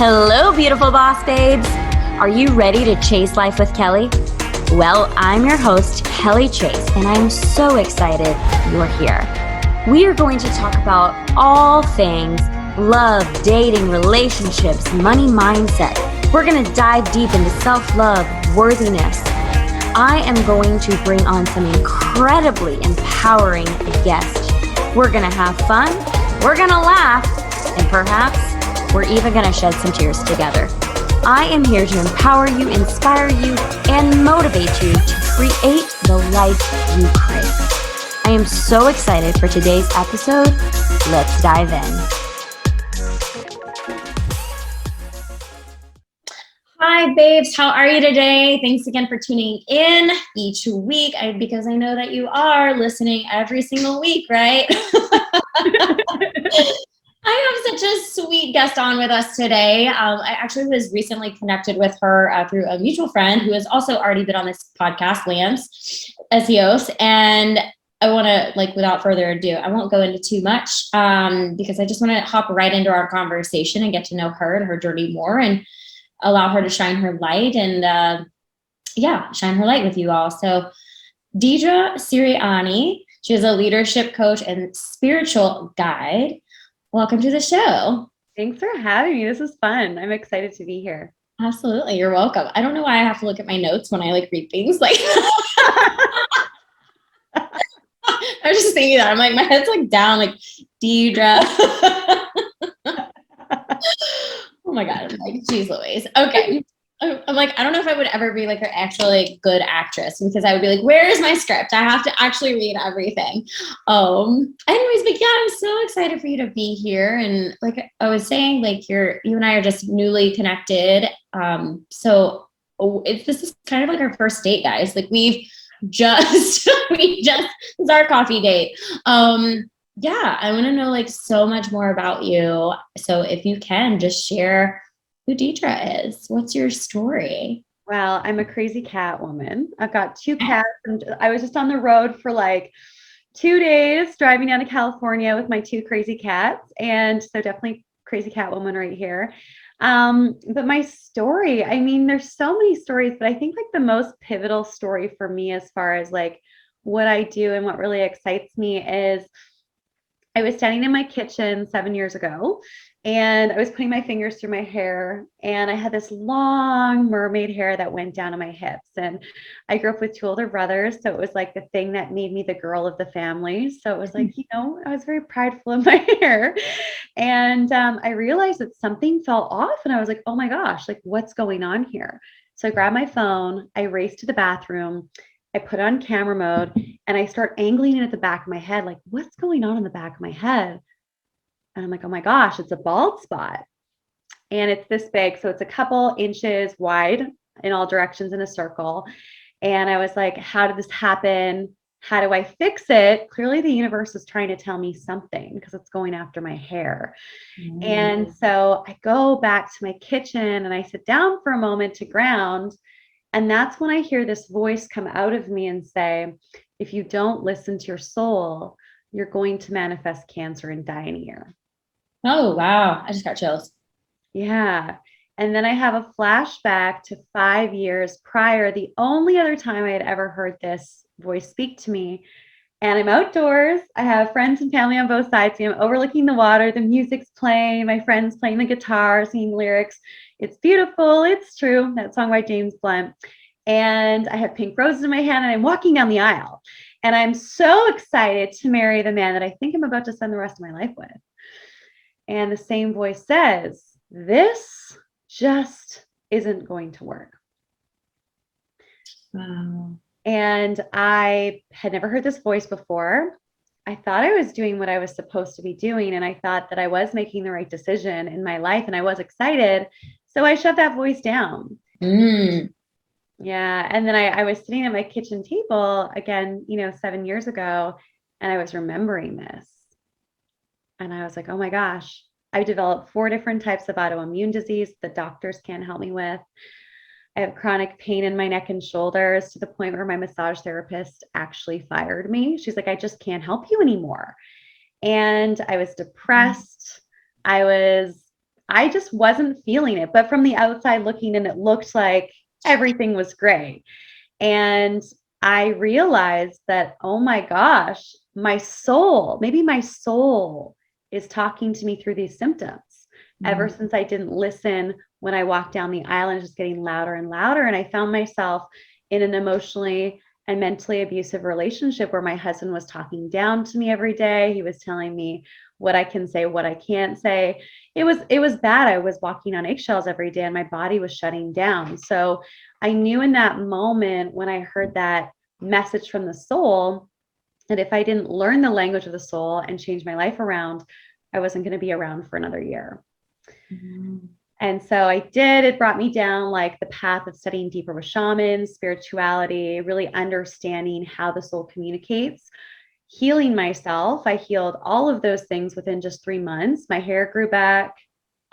Hello, beautiful boss babes. Are you ready to chase life with Kelly? Well, I'm your host, Kelly Chase, and I'm so excited you're here. We are going to talk about all things love, dating, relationships, money mindset. We're going to dive deep into self-love, worthiness. I am going to bring on some incredibly empowering guests. We're going to have fun, we're going to laugh, and perhaps we're even going to shed some tears together. I am here to empower you, inspire you, and motivate you to create the life you crave. I am so excited for today's episode. Let's dive in. Hi, babes. How are you today? Thanks again for tuning in each week because I know that you are listening every single week, right? I have such a sweet guest on with us today. I actually was recently connected with her through a mutual friend who has also already been on this podcast, Lance SEOs. And I want to, without further ado, I won't go into too much because I just want to hop right into our conversation and get to know her and her journey more and allow her to shine her light and shine her light with you all. So Deidre Sirianni, she is a leadership coach and spiritual guide. Welcome to the show. Thanks for having me. This is fun. I'm excited to be here. Absolutely. You're welcome. I don't know why I have to look at my notes when I read things I was just thinking that. I'm my head's down, Deidre. Oh my God. I'm geez Louise. Okay. I'm I don't know if I would ever be an actually good actress because I would be where is my script? I have to actually read everything. Anyways, but yeah, I'm so excited for you to be here. And I was saying, you and I are just newly connected. So this is kind of our first date, guys. We've just, this is our coffee date. Yeah, I want to know so much more about you. So if you can just share who Deidre is. What's your story? Well, I'm a crazy cat woman. I've got 2 cats, and I was just on the road for 2 days driving down to California with my 2 crazy cats. And so definitely crazy cat woman right here. But my story, there's so many stories, but I think the most pivotal story for me as far as what I do and what really excites me is I was standing in my kitchen 7 years ago. And I was putting my fingers through my hair, and I had this long mermaid hair that went down to my hips. And I grew up with 2 older brothers. So it was the thing that made me the girl of the family. So it was I was very prideful of my hair. And I realized that something fell off, and I was oh my gosh, what's going on here? So I grabbed my phone, I raced to the bathroom, I put on camera mode, and I start angling it at the back of my head. What's going on in the back of my head? And I'm oh my gosh, it's a bald spot. And it's this big. So it's a couple inches wide in all directions in a circle. And I was how did this happen? How do I fix it? Clearly the universe is trying to tell me something because it's going after my hair. And so I go back to my kitchen and I sit down for a moment to ground. And that's when I hear this voice come out of me and say, if you don't listen to your soul, you're going to manifest cancer and die in a year. Oh, wow. I just got chills. Yeah. And then I have a flashback to 5 years prior, the only other time I had ever heard this voice speak to me. And I'm outdoors. I have friends and family on both sides. I'm overlooking the water. The music's playing. My friend's playing the guitar, singing lyrics. It's beautiful. It's true. That song by James Blunt. And I have pink roses in my hand, and I'm walking down the aisle. And I'm so excited to marry the man that I think I'm about to spend the rest of my life with. And the same voice says, this just isn't going to work. Wow. And I had never heard this voice before. I thought I was doing what I was supposed to be doing. And I thought that I was making the right decision in my life. And I was excited. So I shut that voice down. Yeah. And then I was sitting at my kitchen table again, 7 years ago, and I was remembering this. And I was oh my gosh, I developed 4 different types of autoimmune disease the doctors can't help me with. I have chronic pain in my neck and shoulders to the point where my massage therapist actually fired me. She's I just can't help you anymore. And I was depressed. I I just wasn't feeling it. But from the outside looking in, it looked like everything was great. And I realized that, oh my gosh, maybe my soul is talking to me through these symptoms. Ever since I didn't listen when I walked down the aisle, just getting louder and louder. And I found myself in an emotionally and mentally abusive relationship where my husband was talking down to me every day. He was telling me what I can say, what I can't say. It was bad. I was walking on eggshells every day and my body was shutting down. So I knew in that moment when I heard that message from the soul that if I didn't learn the language of the soul and change my life around, I wasn't going to be around for another year. Mm-hmm. And so I did. It brought me down like the path of studying deeper with shamans, spirituality, really understanding how the soul communicates, healing myself. I healed all of those things within just 3 months. My hair grew back,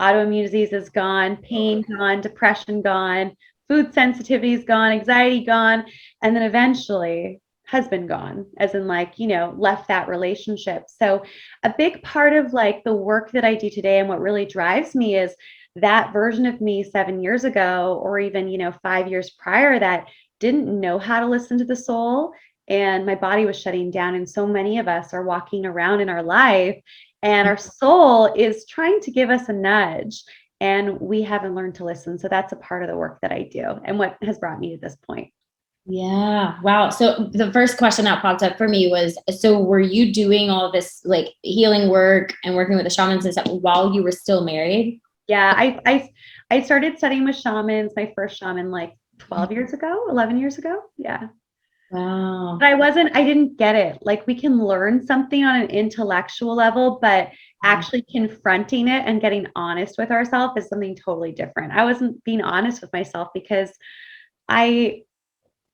autoimmune disease is gone, pain gone, depression gone, food sensitivity is gone, anxiety gone, and then eventually husband gone, as in like, left that relationship. So a big part of like the work that I do today and what really drives me is that version of me 7 years ago, or even, 5 years prior, that didn't know how to listen to the soul, and my body was shutting down. And so many of us are walking around in our life and our soul is trying to give us a nudge and we haven't learned to listen. So that's a part of the work that I do and what has brought me to this point. Yeah. Wow. So the first question that popped up for me was, so were you doing all this like healing work and working with the shamans and stuff while you were still married? Yeah. I started studying with shamans, my first shaman like 12 years ago, 11 years ago. Yeah. Wow. But I didn't get it. Like we can learn something on an intellectual level, but actually confronting it and getting honest with ourselves is something totally different. I wasn't being honest with myself because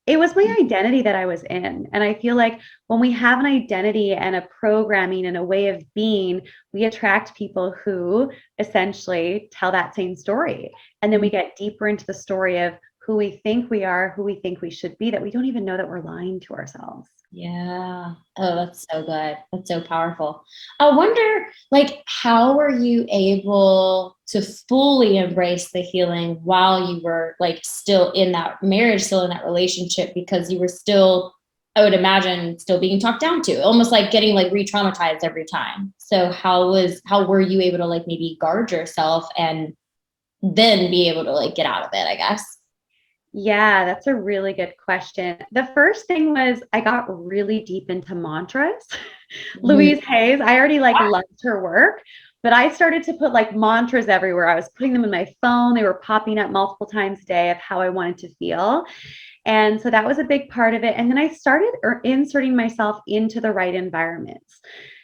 it was my identity that I was in. And I feel like when we have an identity and a programming and a way of being, we attract people who essentially tell that same story. And then we get deeper into the story of who we think we are, who we think we should be, that we don't even know that we're lying to ourselves. Yeah. Oh, that's so good. That's so powerful. I wonder, like, how were you able to fully embrace the healing while you were like still in that marriage, still in that relationship, because you were still, I would imagine, still being talked down to, almost like getting like re-traumatized every time. So how were you able to like maybe guard yourself and then be able to like get out of it, I guess? Yeah, that's a really good question. The first thing was I got really deep into mantras. Louise Hayes, I already like loved her work, but I started to put like mantras everywhere. I was putting them in my phone. They were popping up multiple times a day of how I wanted to feel. And so that was a big part of it. And then I started inserting myself into the right environments.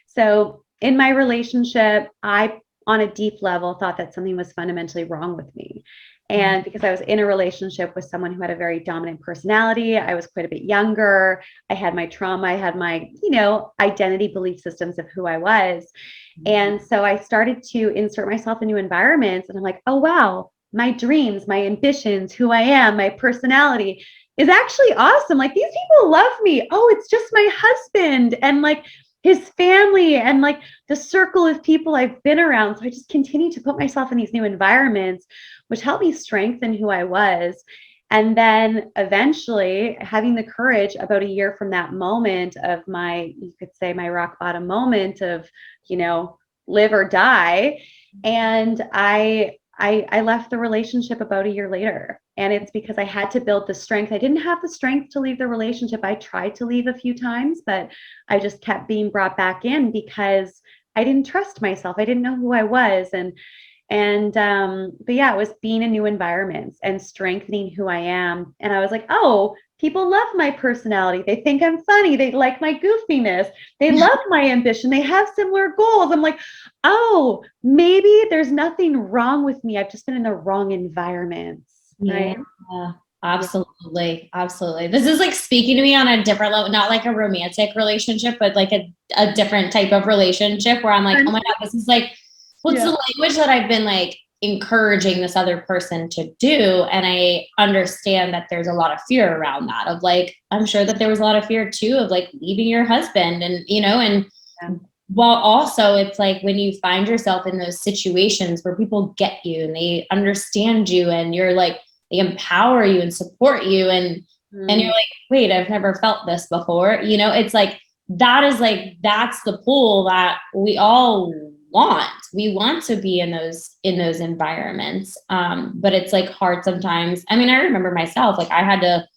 So in my relationship, I, on a deep level, thought that something was fundamentally wrong with me. And because I was in a relationship with someone who had a very dominant personality, I was quite a bit younger. I had my trauma, I had my, identity belief systems of who I was. And so I started to insert myself into environments and I'm like, oh, wow, my dreams, my ambitions, who I am, my personality is actually awesome. Like these people love me. Oh, it's just my husband and like his family and like the circle of people I've been around. So I just continue to put myself in these new environments, which helped me strengthen who I was. And then eventually having the courage about a year from that moment of you could say my rock bottom moment of, live or die. And I left the relationship about a year later. And it's because I had to build the strength. I didn't have the strength to leave the relationship. I tried to leave a few times, but I just kept being brought back in because I didn't trust myself. I didn't know who I was. But yeah, it was being in new environments and strengthening who I am. And I was like, oh, people love my personality. They think I'm funny. They like my goofiness. They love my ambition. They have similar goals. I'm like, oh, maybe there's nothing wrong with me. I've just been in the wrong environments. Right? Yeah, absolutely. Absolutely. This is like speaking to me on a different level, not like a romantic relationship, but like a different type of relationship where I'm like, oh my God, this is like, what's the language that I've been like encouraging this other person to do? And I understand that there's a lot of fear around that of like, I'm sure that there was a lot of fear too of like leaving your husband and, while also it's like when you find yourself in those situations where people get you and they understand you and you're like, they empower you and support you and you're like, wait, I've never felt this before. It's like, that's the pool that we all want. We want to be in those environments. But it's like hard sometimes. I mean, I remember myself, like I had to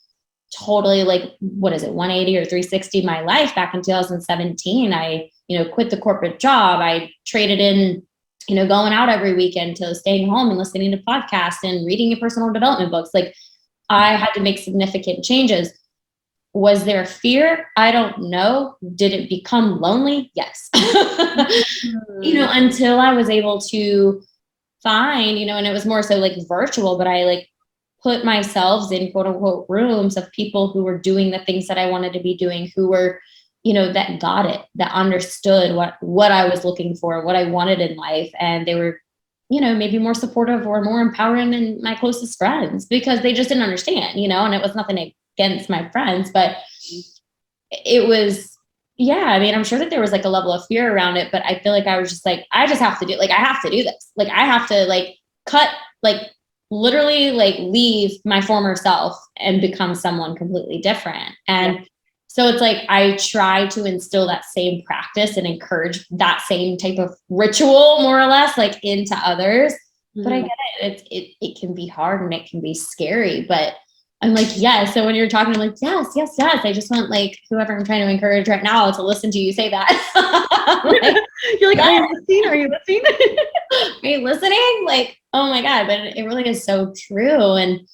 totally 180 or 360 my life back in 2017. I, quit the corporate job. I traded in, going out every weekend to staying home and listening to podcasts and reading your personal development books. Like I had to make significant changes. Was there fear? I don't know. Did it become lonely? Yes. Until I was able to find, and it was more so like virtual, but I like put myself in quote unquote rooms of people who were doing the things that I wanted to be doing, who were, that got it, that understood what I was looking for, what I wanted in life. And they were, maybe more supportive or more empowering than my closest friends because they just didn't understand, and it was nothing against my friends, but it was, yeah, I mean, I'm sure that there was like a level of fear around it, but I feel like I was just like, I just have to do, like, I have to do this. Like, I have to like cut, like literally like leave my former self and become someone completely different. And so it's like, I try to instill that same practice and encourage that same type of ritual, more or less, like into others. But I get it. It can be hard and it can be scary, but I'm like, yes. So when you're talking, I'm like, yes. I just want like whoever I'm trying to encourage right now to listen to you say that. You're like, yes. Are you listening? Are you listening? Like, oh my God, but it really is so true. And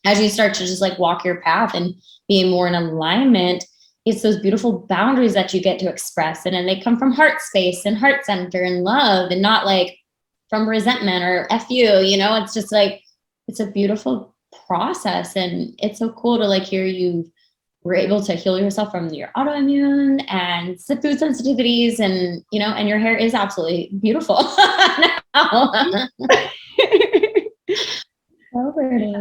as you start to just like walk your path and be more in alignment, it's those beautiful boundaries that you get to express. And then they come from heart space and heart center and love and not like from resentment or F you, it's just like, it's a beautiful process. And it's so cool to like hear you were able to heal yourself from your autoimmune and the food sensitivities and, and your hair is absolutely beautiful. So pretty.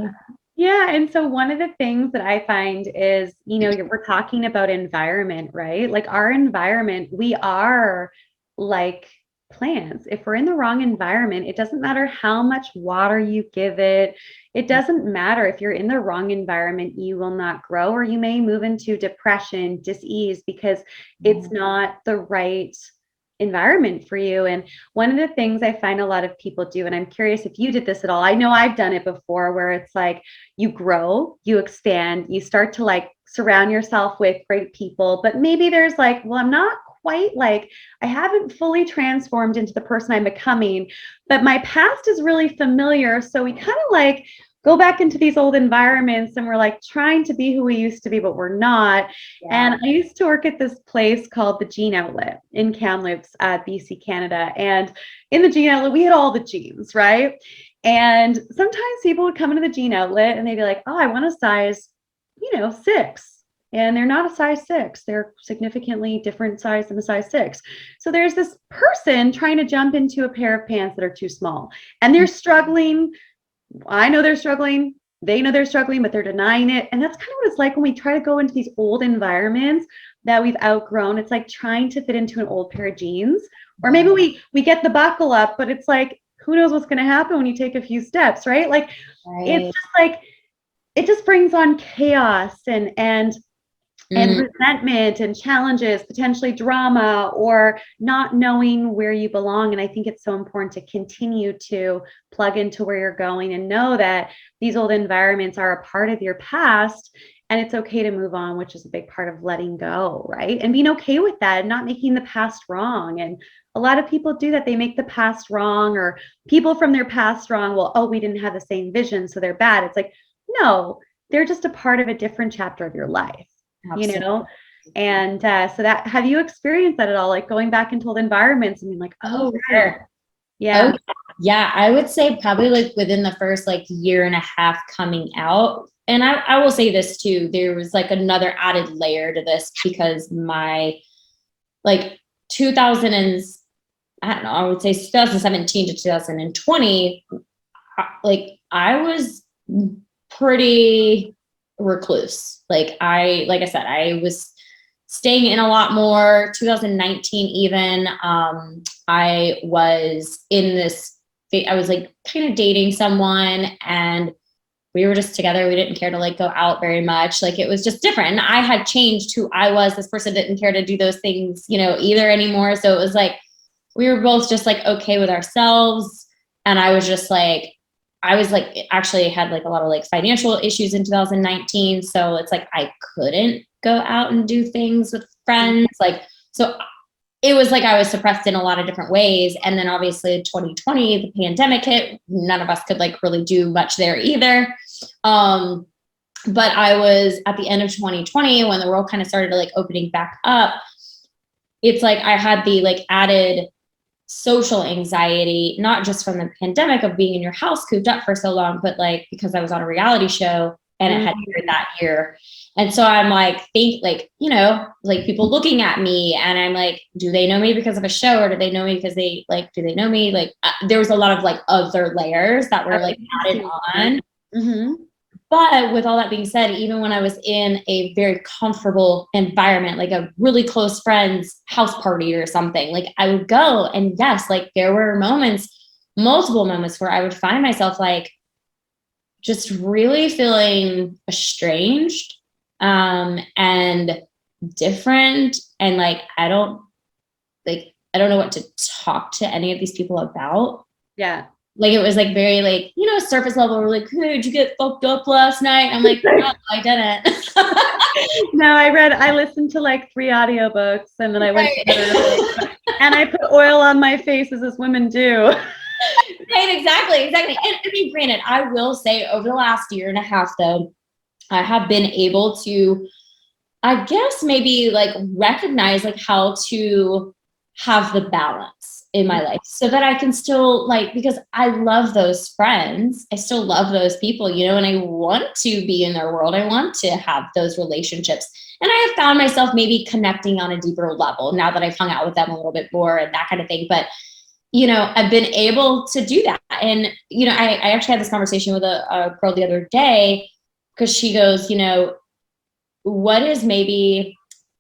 Yeah. And so one of the things that I find is, we're talking about environment, right? Like our environment, we are like plants. If we're in the wrong environment, it doesn't matter how much water you give it. It doesn't matter if you're in the wrong environment, you will not grow, or you may move into depression, dis-ease, because it's not the right environment for you. And one of the things I find a lot of people do, and I'm curious if you did this at all, I know I've done it before, where it's like you grow, you expand, you start to like surround yourself with great people, but maybe there's like, well, I'm not quite like, I haven't fully transformed into the person I'm becoming, but my past is really familiar. So we kind of like go back into these old environments and we're like trying to be who we used to be, but we're not. Yeah. And I used to work at this place called the Gene Outlet in Kamloops, BC, Canada. And in the Gene Outlet, we had all the genes, right? And sometimes people would come into the Gene Outlet and they'd be like, oh, I want a size, 6. And they're not a size 6. They're significantly different size than a size 6. So there's this person trying to jump into a pair of pants that are too small. And they're struggling. I know they're struggling. They know they're struggling, but they're denying it. And that's kind of what it's like when we try to go into these old environments that we've outgrown. It's like trying to fit into an old pair of jeans. Or maybe we get the buckle up, but it's like, who knows what's going to happen when you take a few steps, right? Like, It's just like, it just brings on chaos and resentment and challenges, potentially drama, or not knowing where you belong. And I think it's so important to continue to plug into where you're going and know that these old environments are a part of your past, and it's okay to move on, which is a big part of letting go, right? And being okay with that and not making the past wrong. And a lot of people do that. They make the past wrong, or people from their past wrong. Well, oh, we didn't have the same vision, so they're bad. It's like, no, they're just a part of a different chapter of your life. Absolutely. And so that, have you experienced that at all? Like going back into old environments and being like, oh, sure. Yeah. Oh, yeah. I would say probably like within the first like year and a half coming out. And I will say this too, there was like another added layer to this because my like 2000 and I don't know, I would say 2017 to 2020, like I was pretty recluse. Like I said, I was staying in a lot more. 2019 even, I was in this, I was like kind of dating someone, and we were just together. We didn't care to like go out very much. Like it was just different. And I had changed who I was. This person didn't care to do those things, you know, either anymore. So it was like, we were both just like okay with ourselves. And I was just like, I was like, actually had like a lot of like financial issues in 2019. So it's like, I couldn't go out and do things with friends. Like, so it was like I was suppressed in a lot of different ways. And then obviously 2020, the pandemic hit. None of us could like really do much there either. But I was at the end of 2020 when the world kind of started like opening back up. It's like I had the like added social anxiety, not just from the pandemic of being in your house cooped up for so long, but like because I was on a reality show and it had aired that year. And so I'm like, you know, like people looking at me and I'm like, do they know me because of a show, or do they know me because they like, do they know me? Like there was a lot of like other layers that were like added on. Mm-hmm. But with all that being said, even when I was in a very comfortable environment, like a really close friend's house party or something, like I would go, and yes, like there were moments, multiple moments where I would find myself like just really feeling estranged, and different. And like, I don't know what to talk to any of these people about. Yeah. Like, it was like very like, you know, surface level. We're like, hey, did you get fucked up last night? I'm like, no, I didn't. No, I listened to like 3 audiobooks, and then I went to bed and I put oil on my face as women do. Right, exactly. And I mean, granted, I will say over the last year and a half though, I have been able to, I guess maybe like recognize like how to have the balance in my life so that I can still like, because I love those friends. I still love those people, you know, and I want to be in their world. I want to have those relationships. And I have found myself maybe connecting on a deeper level now that I've hung out with them a little bit more and that kind of thing. But, you know, I've been able to do that. And, you know, I actually had this conversation with a girl the other day, because she goes, you know, what is maybe,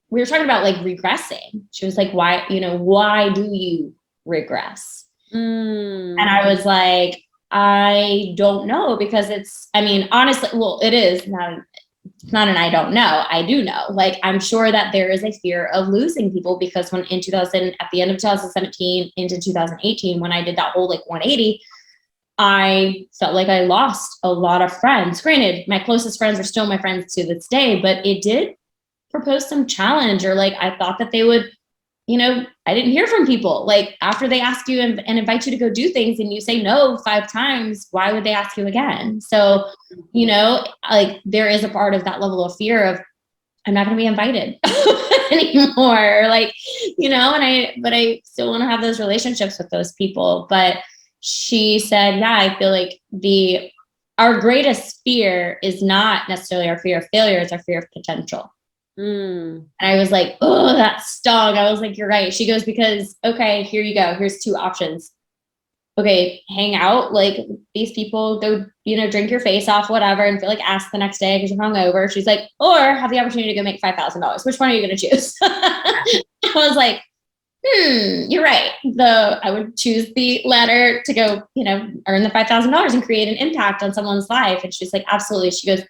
we were talking about like regressing. She was like, why do you regress? And I was like, I don't know, because it's, I mean, honestly, well, it is not an I don't know. I do know. Like, I'm sure that there is a fear of losing people, because when at the end of 2017 into 2018, when I did that whole like 180, I felt like I lost a lot of friends. Granted, my closest friends are still my friends to this day, but it did propose some challenge, or like, I thought that they would, you know, I didn't hear from people. Like, after they ask you and invite you to go do things and you say no 5 times, why would they ask you again? So, you know, like there is a part of that level of fear of, I'm not going to be invited anymore. Like, you know, but I still want to have those relationships with those people. But she said, yeah, I feel like our greatest fear is not necessarily our fear of failure, it's our fear of potential. And I was like, oh, that stung. I was like, you're right. She goes, because, okay, here you go. Here's 2 options. Okay, hang out, like these people, go, you know, drink your face off, whatever, and feel like ass the next day because you're hungover. She's like, or have the opportunity to go make $5,000. Which one are you going to choose? I was like, you're right. Though I would choose the latter, to go, you know, earn the $5,000 and create an impact on someone's life. And she's like, absolutely. She goes,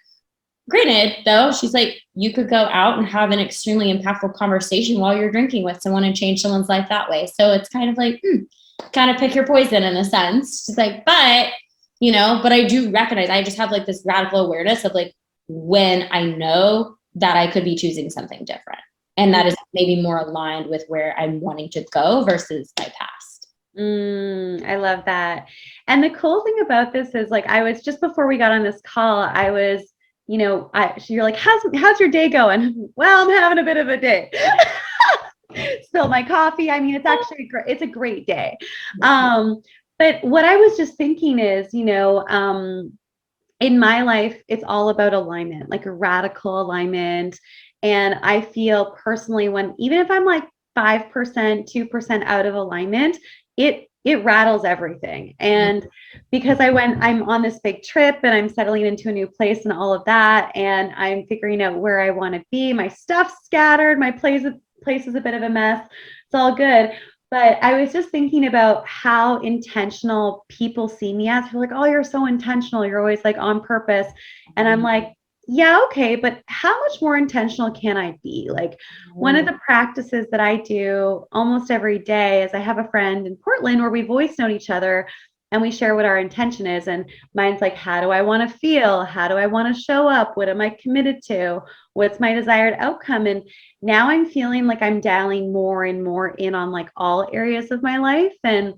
granted, though, she's like, you could go out and have an extremely impactful conversation while you're drinking with someone and change someone's life that way. So it's kind of like, kind of pick your poison in a sense. She's like, but, you know, but I do recognize, I just have like this radical awareness of like, when I know that I could be choosing something different. And that is maybe more aligned with where I'm wanting to go versus my past. I love that. And the cool thing about this is, like, I was, just before we got on this call, I was, you know, you're like, how's your day going? Well, I'm having a bit of a day. Spill my coffee. I mean, it's actually it's a great day. But what I was just thinking is, you know, in my life, it's all about alignment, like a radical alignment. And I feel personally, even if I'm like 5%, 2% out of alignment, it it rattles everything. And because I'm on this big trip and I'm settling into a new place and all of that, and I'm figuring out where I want to be, my stuff's scattered, my place is a bit of a mess. It's all good. But I was just thinking about how intentional people see me as. They're like, oh, you're so intentional. You're always like on purpose. And I'm like, yeah, okay, but how much more intentional can I be? Like, one of the practices that I do almost every day is I have a friend in Portland where we voice note each other and we share what our intention is. And mine's like, how do I want to feel? How do I want to show up? What am I committed to? What's my desired outcome? And now I'm feeling like I'm dialing more and more in on like all areas of my life. And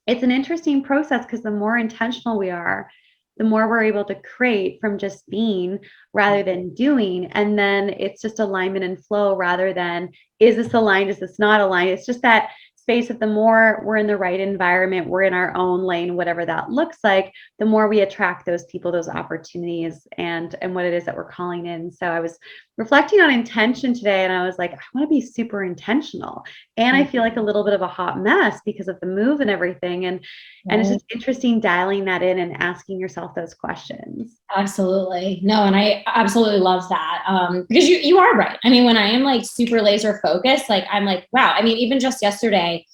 it's an interesting process because the more intentional we are, the more we're able to create from just being rather than doing. And then it's just alignment and flow rather than, is this aligned? Is this not aligned? It's just that space of the more we're in the right environment, we're in our own lane, whatever that looks like, the more we attract those people, those opportunities, and what it is that we're calling in. So I was reflecting on intention today, and I was like, I want to be super intentional. And I feel like a little bit of a hot mess because of the move and everything. And it's just interesting dialing that in and asking yourself those questions. Absolutely. No, and I absolutely love that. Because you are right. I mean, when I am like super laser focused, like I'm like, wow. I mean, even just yesterday,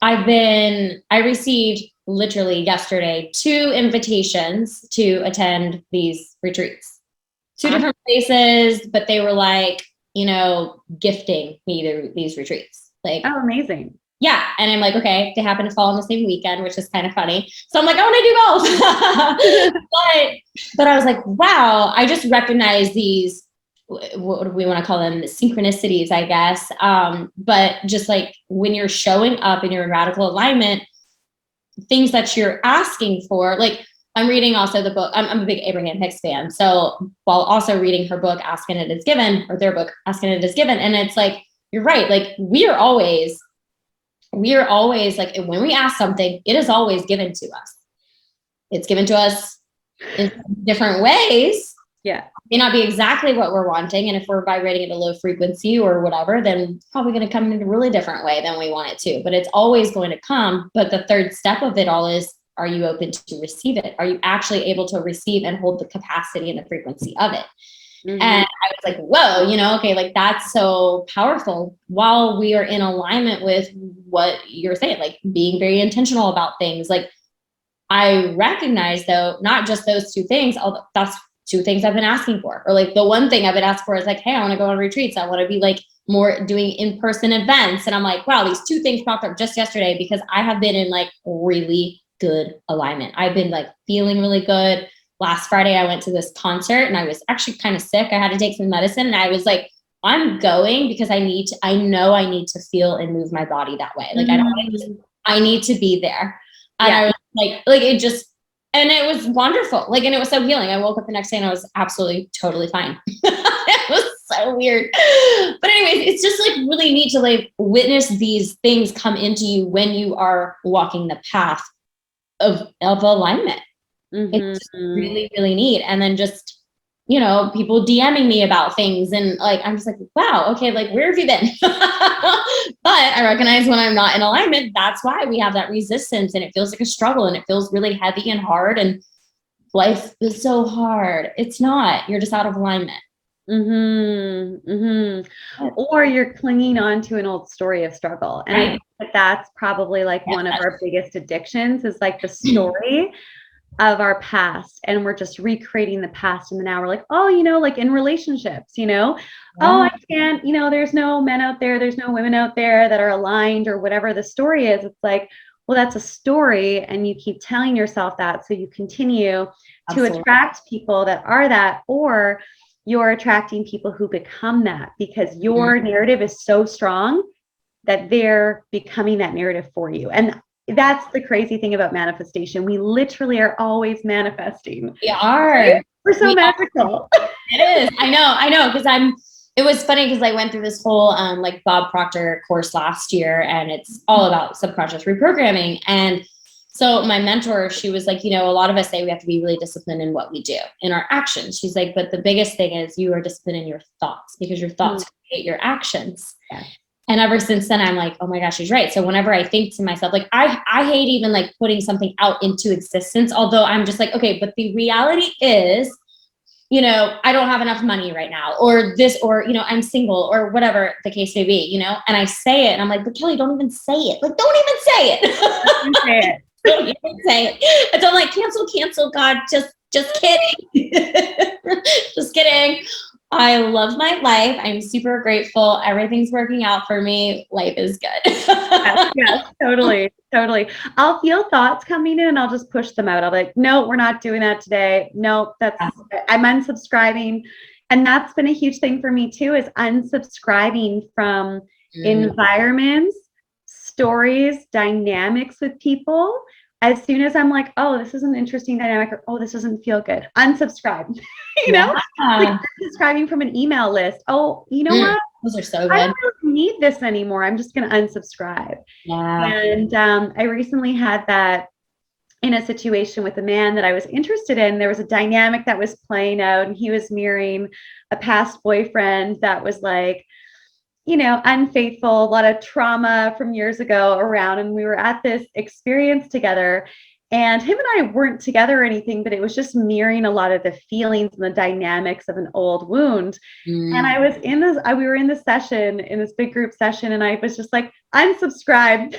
I received literally yesterday 2 invitations to attend these retreats, 2 different places, but they were like, gifting me these retreats. Like, oh, amazing. Yeah. And I'm like, okay, they happen to fall on the same weekend, which is kind of funny. So I'm like, I want to do both. but I was like, wow, I just recognize these, what do we want to call them? Synchronicities, I guess. But just like when you're showing up and you're in radical alignment, things that you're asking for, like I'm reading also the book. I'm a big Abraham Hicks fan. So while also reading her book, Asking It Is Given, or their book, Asking It Is Given. And it's like, you're right. Like we are always like, when we ask something, it is always given to us. It's given to us in different ways. Yeah. It may not be exactly what we're wanting. And if we're vibrating at a low frequency or whatever, then it's probably going to come in a really different way than we want it to, but it's always going to come. But the third step of it all is, are you open to receive it? Are you actually able to receive and hold the capacity and the frequency of it? Mm-hmm. And I was like, whoa, okay, like that's so powerful while we are in alignment with what you're saying, like being very intentional about things. Like I recognize though, not just those 2 things, although that's 2 things I've been asking for, or like the one thing I've been asked for is like, hey, I want to go on retreats. I want to be like more doing in-person events. And I'm like, wow, these 2 things popped up just yesterday because I have been in like really good alignment. I've been like feeling really good. Last Friday, I went to this concert and I was actually kind of sick. I had to take some medicine and I was like, I'm going because I know I need to feel and move my body that way. Like, I need to be there. And I was like it just, and it was wonderful. Like, and it was so healing. I woke up the next day and I was absolutely, totally fine. It was so weird. But anyways, it's just like really neat to like witness these things come into you when you are walking the path of alignment. Mm-hmm. It's really, really neat. And then just, people DMing me about things and like, I'm just like, wow, okay, like where have you been? But I recognize when I'm not in alignment, that's why we have that resistance and it feels like a struggle and it feels really heavy and hard and life is so hard. It's not, you're just out of alignment. Mm-hmm. Mm-hmm. Or you're clinging on to an old story of struggle. And I think that's probably like one of our biggest addictions is like the story of our past, and we're just recreating the past in the now. We're like, oh, like in relationships, oh, I can't, there's no men out there, there's no women out there that are aligned or whatever the story is. It's like, well, that's a story, and you keep telling yourself that, so you continue to attract people that are that, or you're attracting people who become that because your narrative is so strong that they're becoming that narrative for you. And that's the crazy thing about manifestation. We literally are always manifesting. We are. We're so magical. It is. I know. Because it was funny because I went through this whole like Bob Proctor course last year, and it's all about subconscious reprogramming. And so my mentor, she was like, a lot of us say we have to be really disciplined in what we do, in our actions. She's like, but the biggest thing is you are disciplined in your thoughts because your thoughts create your actions. Yeah. And ever since then, I'm like, oh my gosh, she's right. So whenever I think to myself, like I hate even like putting something out into existence, although I'm just like, okay, but the reality is, I don't have enough money right now, or this, or, I'm single, or whatever the case may be, and I say it and I'm like, but Kelly, don't even say it. Like, don't even say it. Say it. Don't even say it. And so I'm like, cancel, God, just kidding. Just kidding. I love my life. I'm super grateful. Everything's working out for me. Life is good. Yes, totally. I'll feel thoughts coming in and I'll just push them out. I'll be like, no, we're not doing that today. No, I'm unsubscribing. And that's been a huge thing for me too, is unsubscribing from environments, stories, dynamics with people. As soon as I'm like, oh, this is an interesting dynamic, or oh, this doesn't feel good, unsubscribe. Like unsubscribing from an email list. Oh, you know what? Those are so good. I don't really need this anymore. I'm just going to unsubscribe. Yeah. And I recently had that in a situation with a man that I was interested in. There was a dynamic that was playing out, and he was mirroring a past boyfriend that was like, unfaithful, a lot of trauma from years ago around. And we were at this experience together, and him and I weren't together or anything, but it was just mirroring a lot of the feelings and the dynamics of an old wound. And I was we were in this session, in this big group session, and I was just like, unsubscribe.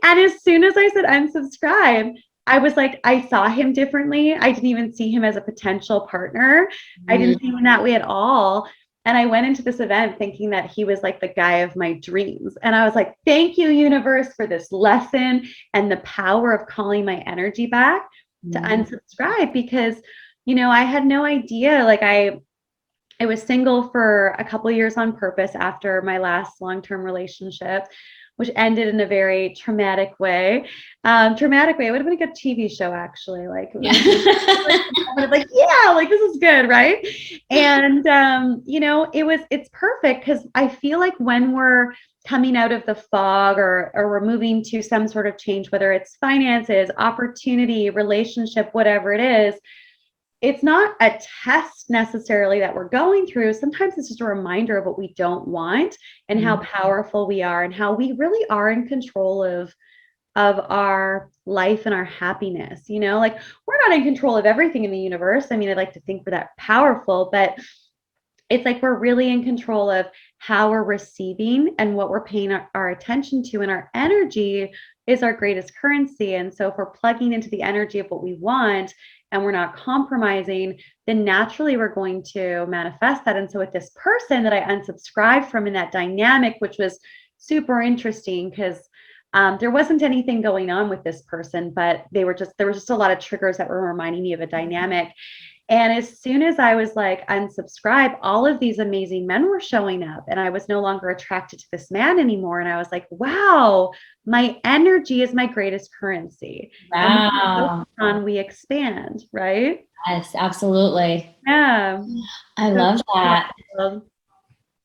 And as soon as I said unsubscribe, I was like, I saw him differently. I didn't even see him as a potential partner. I didn't see him that way at all. And I went into this event thinking that he was like the guy of my dreams. And I was like, thank you, universe, for this lesson and the power of calling my energy back to unsubscribe, because, I had no idea. Like I was single for a couple of years on purpose after my last long-term relationship, which ended in a very traumatic way. It would have been a good TV show, actually. Like, like, this is good, right? And it's perfect, because I feel like when we're coming out of the fog, or we're moving to some sort of change, whether it's finances, opportunity, relationship, whatever it is, it's not a test necessarily that we're going through. Sometimes it's just a reminder of what we don't want, and how powerful we are, and how we really are in control of our life and our happiness. Like, we're not in control of everything in the universe. I mean, I'd like to think we're that powerful, but it's like we're really in control of how we're receiving and what we're paying our attention to, and our energy is our greatest currency. And so if we're plugging into the energy of what we want, and we're not compromising, then naturally we're going to manifest that. And so with this person that I unsubscribed from in that dynamic, which was super interesting, because there wasn't anything going on with this person, but there were just a lot of triggers that were reminding me of a dynamic. And as soon as I was like, unsubscribe, all of these amazing men were showing up, and I was no longer attracted to this man anymore. And I was like, wow, my energy is my greatest currency. Wow. And we expand, right? Yes, absolutely. Yeah. I love that.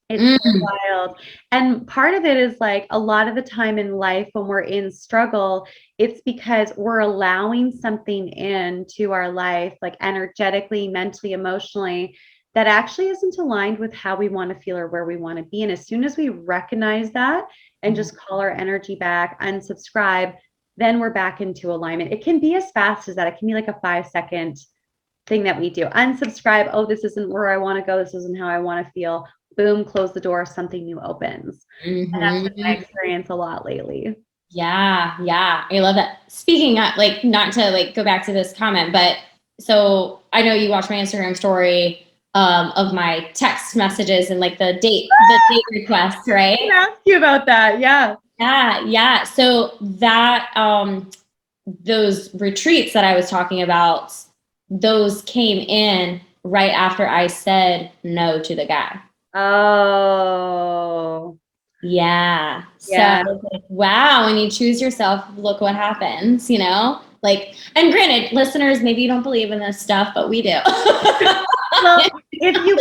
It's so wild. And part of it is like, a lot of the time in life when we're in struggle, it's because we're allowing something into our life, like energetically, mentally, emotionally, that actually isn't aligned with how we want to feel or where we want to be. And as soon as we recognize that and just call our energy back, unsubscribe, then we're back into alignment. It can be as fast as that. It can be like a 5-second thing that we do. Unsubscribe. Oh, this isn't where I want to go. This isn't how I want to feel. Boom, close the door, something new opens. And that's been my experience a lot lately. Yeah. I love that. Speaking of, like, not to like go back to this comment, but so I know you watched my Instagram story of my text messages and like the date request, right? I asked you about that. Yeah. So that those retreats that I was talking about, those came in right after I said no to the guy. Oh. Yeah. So I was like, wow, when you choose yourself, look what happens, Like, and granted, listeners, maybe you don't believe in this stuff, but we do. Well, if you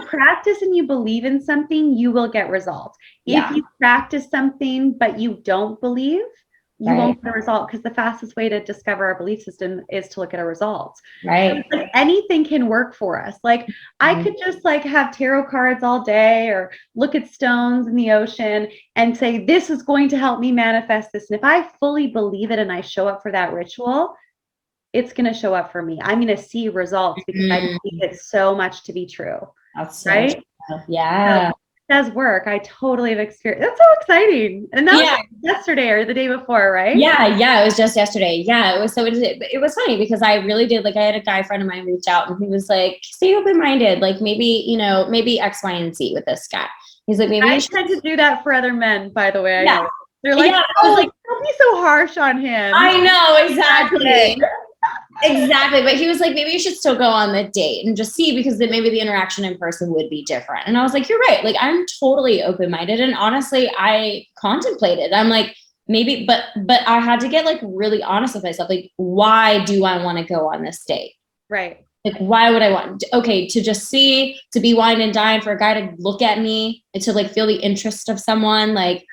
practice and you believe in something, you will get results. If you practice something but you don't believe, you won't get a result, because the fastest way to discover our belief system is to look at our results. Right. So it's like anything can work for us. Like I could just like have tarot cards all day or look at stones in the ocean and say, this is going to help me manifest this. And if I fully believe it and I show up for that ritual, it's going to show up for me. I'm going to see results because I believe it so much to be true. That's so right. True. Yeah. So, does work. I totally have experienced. That's so exciting. And that was yesterday or the day before, right? Yeah. It was just yesterday. Yeah. It was so it was funny because I really did, like, I had a guy friend of mine reach out and he was like, stay open-minded, like maybe X, Y, and Z with this guy. He's like, maybe I tend to do that for other men, by the way. I know. They're like, I oh, like, don't be so harsh on him. I know, exactly. Exactly. But he was like, maybe you should still go on the date and just see, because then maybe the interaction in person would be different. And I was like, you're right. Like, I'm totally open-minded. And honestly, I contemplated. I'm like, maybe, but I had to get like really honest with myself. Like, why do I want to go on this date? Right. Like, why would I want, okay, to just see, to be wine and dine, for a guy to look at me and to like feel the interest of someone. Like,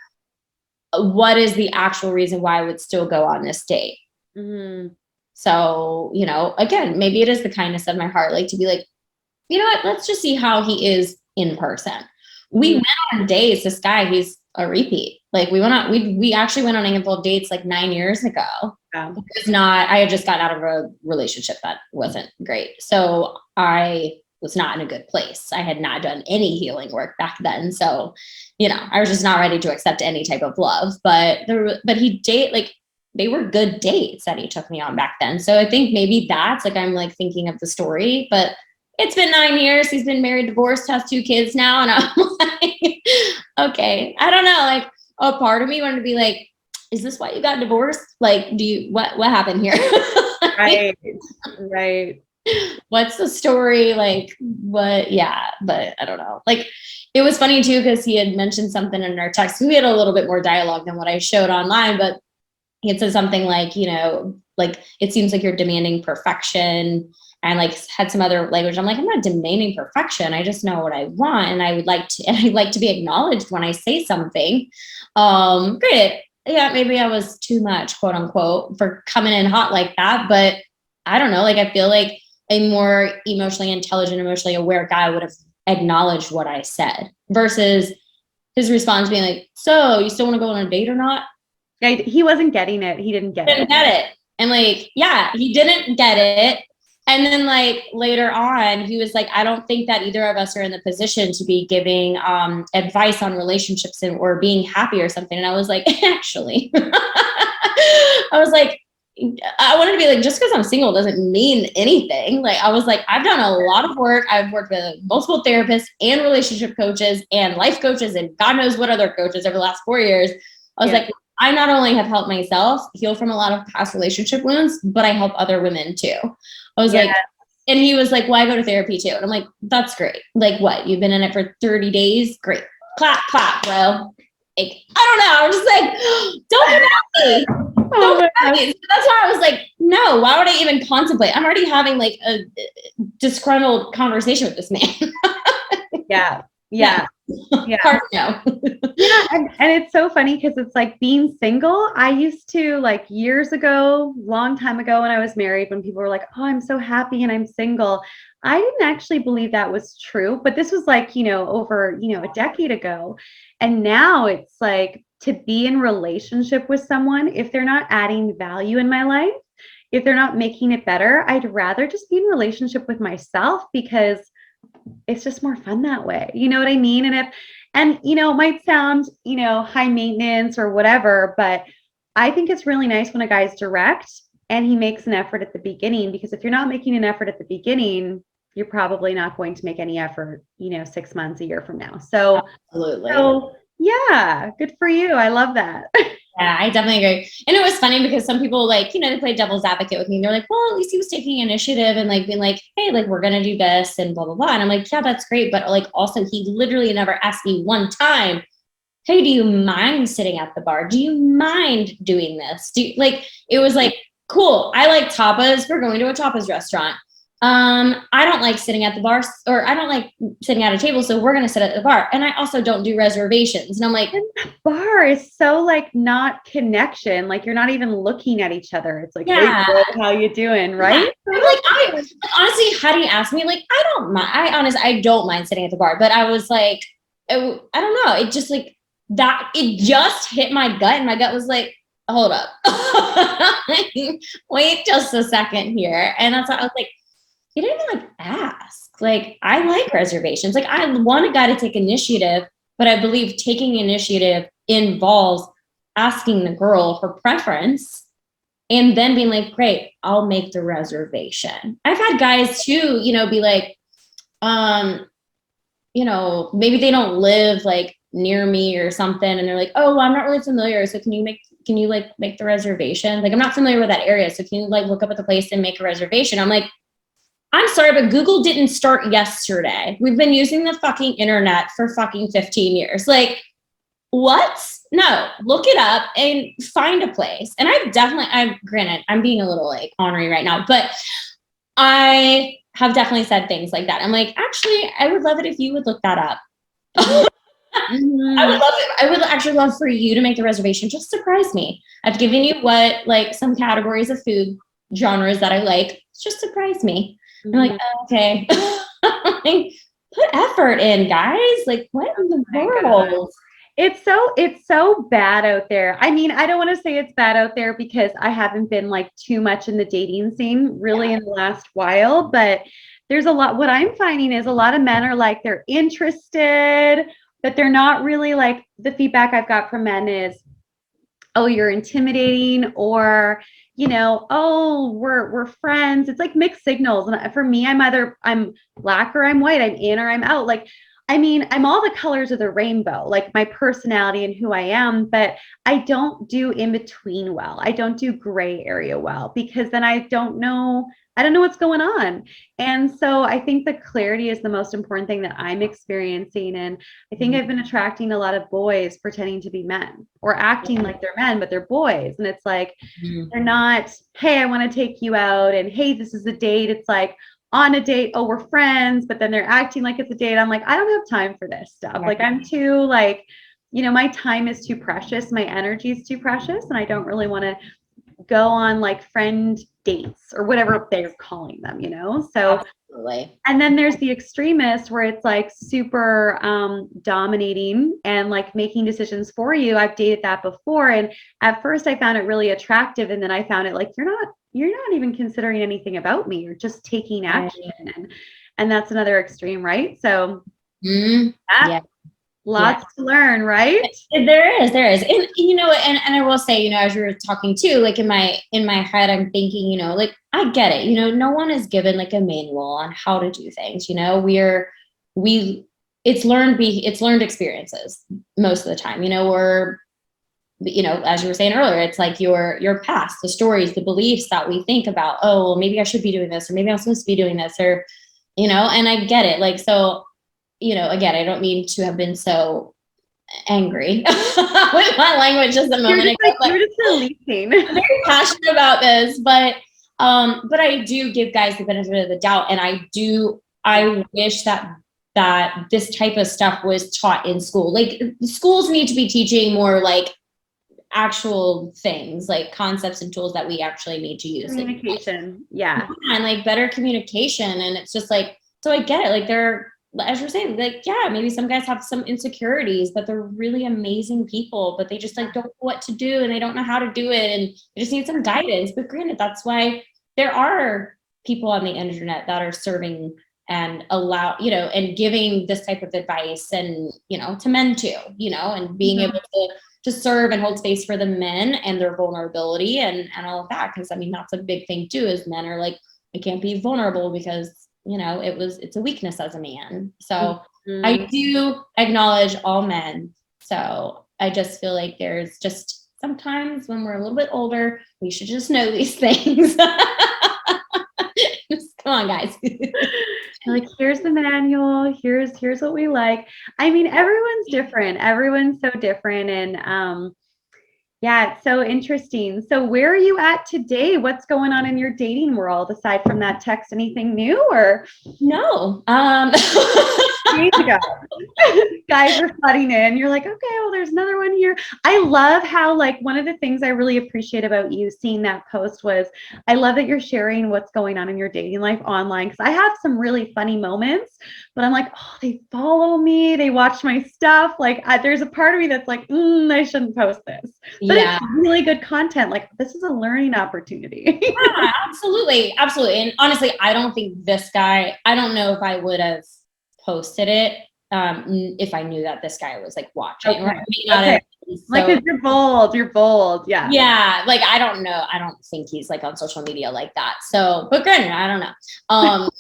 what is the actual reason why I would still go on this date? Mm-hmm. So, again, maybe it is the kindness of my heart, like to be like, you know what, let's just see how he is in person. We went on dates. This guy, he's a repeat. Like we actually went on a handful of dates like 9 years ago. Wow. It was not, I had just got out of a relationship that wasn't great. So I was not in a good place. I had not done any healing work back then. So, I was just not ready to accept any type of love, but they were good dates that he took me on back then. So I think maybe that's like, I'm like thinking of the story, but it's been 9 years. He's been married, divorced, has 2 kids now. And I'm like, okay, I don't know. Like, a part of me wanted to be like, is this why you got divorced? Like, what happened here? Right. What's the story? Like, what? Yeah, but I don't know. Like, it was funny too, because he had mentioned something in our text. We had a little bit more dialogue than what I showed online, but he had said something like, like, it seems like you're demanding perfection, and like had some other language. I'm like, I'm not demanding perfection. I just know what I want. And I'd like to be acknowledged when I say something. Great. Yeah, maybe I was too much, quote unquote, for coming in hot like that. But I don't know. Like, I feel like a more emotionally intelligent, emotionally aware guy would have acknowledged what I said, versus his response being like, so you still want to go on a date or not? Yeah, he wasn't getting it. He didn't get it. And like, yeah, he didn't get it. And then like later on, he was like, I don't think that either of us are in the position to be giving advice on relationships or being happy or something. And I was like, actually, I was like, I wanted to be like, just because I'm single doesn't mean anything. Like, I was like, I've done a lot of work. I've worked with multiple therapists and relationship coaches and life coaches and God knows what other coaches over the last 4 years. I was like, I not only have helped myself heal from a lot of past relationship wounds, but I help other women too. I was like, and he was like, well, I go to therapy too. And I'm like, that's great. Like, what? You've been in it for 30 days? Great. Clap, bro. Like, I don't know. I'm just like, don't be happy. Don't be happy. So that's why I was like, no, why would I even contemplate? I'm already having like a disgruntled conversation with this man. Yeah. Hard to know. And it's so funny because it's like being single. I used to, like, years ago, long time ago when I was married, when people were like, oh, I'm so happy and I'm single. I didn't actually believe that was true, but this was like, over, a decade ago. And now it's like, to be in relationship with someone, if they're not adding value in my life, if they're not making it better, I'd rather just be in relationship with myself, because it's just more fun that way. You know what I mean? And it might sound, high maintenance or whatever, but I think it's really nice when a guy's direct and he makes an effort at the beginning, because if you're not making an effort at the beginning, you're probably not going to make any effort, 6 months, a year from now. So, absolutely. So yeah, good for you. I love that. Yeah, I definitely agree. And it was funny because some people, like, they play devil's advocate with me. They're like, well, at least he was taking initiative and like being like, hey, like, we're going to do this and blah, blah, blah. And I'm like, yeah, that's great. But like, also he literally never asked me one time, hey, do you mind sitting at the bar? Do you mind doing this? It was like, cool. I like tapas. We're going to a tapas restaurant. I don't like sitting at the bar, or I don't like sitting at a table, so we're going to sit at the bar. And I also don't do reservations. And I'm like, And the bar is so like not connection. Like you're not even looking at each other. It's like, yeah, hey, girl, how you doing? Right? I'm like, honestly, how do you ask me? Like, I don't mind. I don't mind sitting at the bar, but I was like, I don't know. It just like that, it just hit my gut, and my gut was like, hold up. Wait just a second here. And that's why I was like, you didn't even like ask. Like, I like reservations. Like, I want a guy to take initiative, but I believe taking initiative involves asking the girl her preference and then being like, great, I'll make the reservation. I've had guys too, be like, maybe they don't live like near me or something. And they're like, oh, well, I'm not really familiar. So can you like make the reservation? Like, I'm not familiar with that area. So can you like look up at the place and make a reservation? I'm like, I'm sorry, but Google didn't start yesterday. We've been using the fucking internet for fucking 15 years. Like, what? No, look it up and find a place. And granted, I'm being a little like ornery right now, but I have definitely said things like that. I'm like, actually, I would love it if you would look that up. Mm-hmm. I would love it. I would actually love for you to make the reservation. Just surprise me. I've given you some categories of food genres that I like. Just surprise me. I'm like, oh, okay. Like, put effort in, guys. Like, what in the world? It's so bad out there. I mean, I don't want to say it's bad out there because I haven't been like too much in the dating scene really in the last while, but there's a lot. What I'm finding is a lot of men are like, they're interested, but they're not really like, the feedback I've got from men is, oh, you're intimidating, or oh, we're friends. It's like mixed signals. And for me, I'm black or I'm white, I'm in or I'm out. Like, I mean, I'm all the colors of the rainbow, like my personality and who I am, but I don't do in between well. I don't do gray area well, because then I don't know what's going on. And so I think the clarity is the most important thing that I'm experiencing. And I think I've been attracting a lot of boys pretending to be men or acting like they're men, but they're boys. And it's like, they're not, hey, I want to take you out, and hey, this is a date. It's like, on a date, oh, we're friends, but then they're acting like it's a date. I'm like, I don't have time for this stuff. Like, I'm too like, my time is too precious. My energy is too precious. And I don't really want to go on like friend dates or whatever they're calling them, So, absolutely. And then there's the extremist where it's like super dominating and like making decisions for you. I've dated that before. And at first I found it really attractive. And then I found it like, you're not even considering anything about me. You're just taking action. And that's another extreme, right? So lots to learn, right? There is. And and I will say, as you were talking too, like in my head, I'm thinking, like, I get it. No one is given like a manual on how to do things. It's learned experiences most of the time, or as you were saying earlier, it's like your past, the stories, the beliefs that we think about, oh, well, maybe I should be doing this, or maybe I'm supposed to be doing this, or, and I get it. Like, so, again, I don't mean to have been so angry with my language just a moment ago. You're just releasing. I'm very passionate about this, but I do give guys the benefit of the doubt. And I wish that this type of stuff was taught in school. Like, schools need to be teaching more like actual things, like concepts and tools that we actually need to use. Communication. And like better communication. And it's just like, so I get it. Like, they're, as you're saying, like, yeah, maybe some guys have some insecurities, but they're really amazing people, but they just like don't know what to do, and they don't know how to do it, and they just need some guidance. But granted, that's why there are people on the internet that are serving and and giving this type of advice, and, to men too, and being able to serve and hold space for the men and their vulnerability and all of that. Cause I mean, that's a big thing too, is men are like, I can't be vulnerable because, it's a weakness as a man. So I do acknowledge all men. So I just feel like there's just sometimes when we're a little bit older, we should just know these things. Come on, guys. Like, here's the manual. Here's what we like. I mean, everyone's different. Everyone's so different. And, Yeah, it's so interesting. So where are you at today? What's going on in your dating world aside from that text? Anything new or No. days ago? Guys are flooding in. You're like, okay, well, there's another one here. I love how, like, one of the things I really appreciate about you seeing that post was I love that you're sharing what's going on in your dating life online. Cause I have some really funny moments, but I'm like, oh, they follow me. They watch my stuff. Like, there's a part of me that's like, I shouldn't post this, but Yeah. it's really good content. Like, this is a learning opportunity. Yeah, absolutely. Absolutely. And honestly, I don't think this guy, I don't know if I would have posted it if I knew that this guy was like watching. Or I may not have been Like, so, 'cause you're bold. You're bold. Yeah. yeah, like I don't know. I don't think he's like on social media like that. So, but granted, I don't know.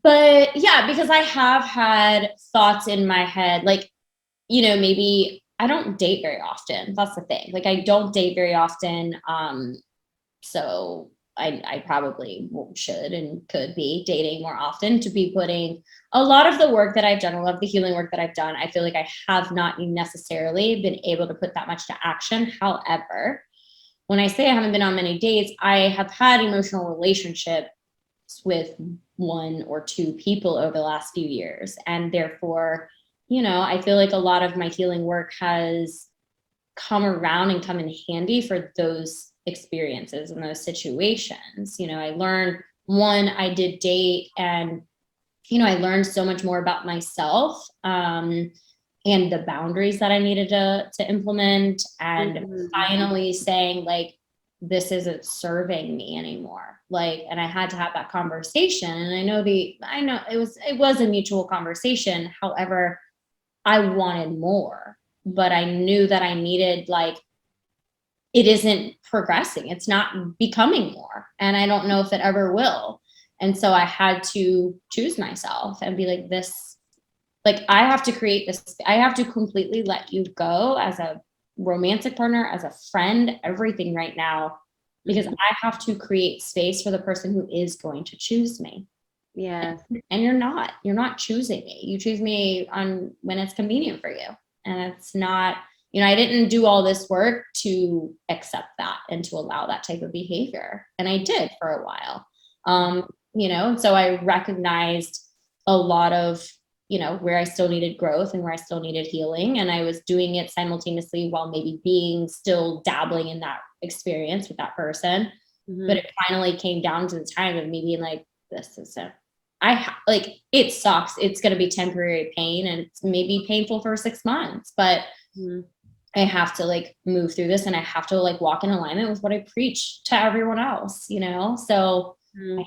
But yeah, because I have had thoughts in my head, like, maybe I don't date very often. That's the thing. Like I don't date very often. So I probably should and could be dating more often to be putting a lot of the work that I've done, a lot of the healing work that I've done. I feel like I have not necessarily been able to put that much to action. However, when I say I haven't been on many dates, I have had emotional relationships with one or two people over the last few years. And therefore, I feel like a lot of my healing work has come around and come in handy for those experiences and those situations. I learned I did date and, I learned so much more about myself and the boundaries that I needed to implement and finally saying like, this isn't serving me anymore. Like, and I had to have that conversation. And I know it was a mutual conversation. However, I wanted more, but I knew that I needed like, it isn't progressing. It's not becoming more. And I don't know if it ever will. And so I had to choose myself and be like this, like I have to create this. I have to completely let you go as a romantic partner, as a friend, everything right now, because I have to create space for the person who is going to choose me. Yes. And you're not choosing me. You choose me on when it's convenient for you. And it's not, I didn't do all this work to accept that and to allow that type of behavior. And I did for a while. So I recognized a lot of, where I still needed growth and where I still needed healing. And I was doing it simultaneously while maybe being still dabbling in that experience with that person. But it finally came down to the time of me being like, this isn't, it sucks. It's going to be temporary pain and it's maybe painful for 6 months, but I have to like move through this and I have to like walk in alignment with what I preach to everyone else, so I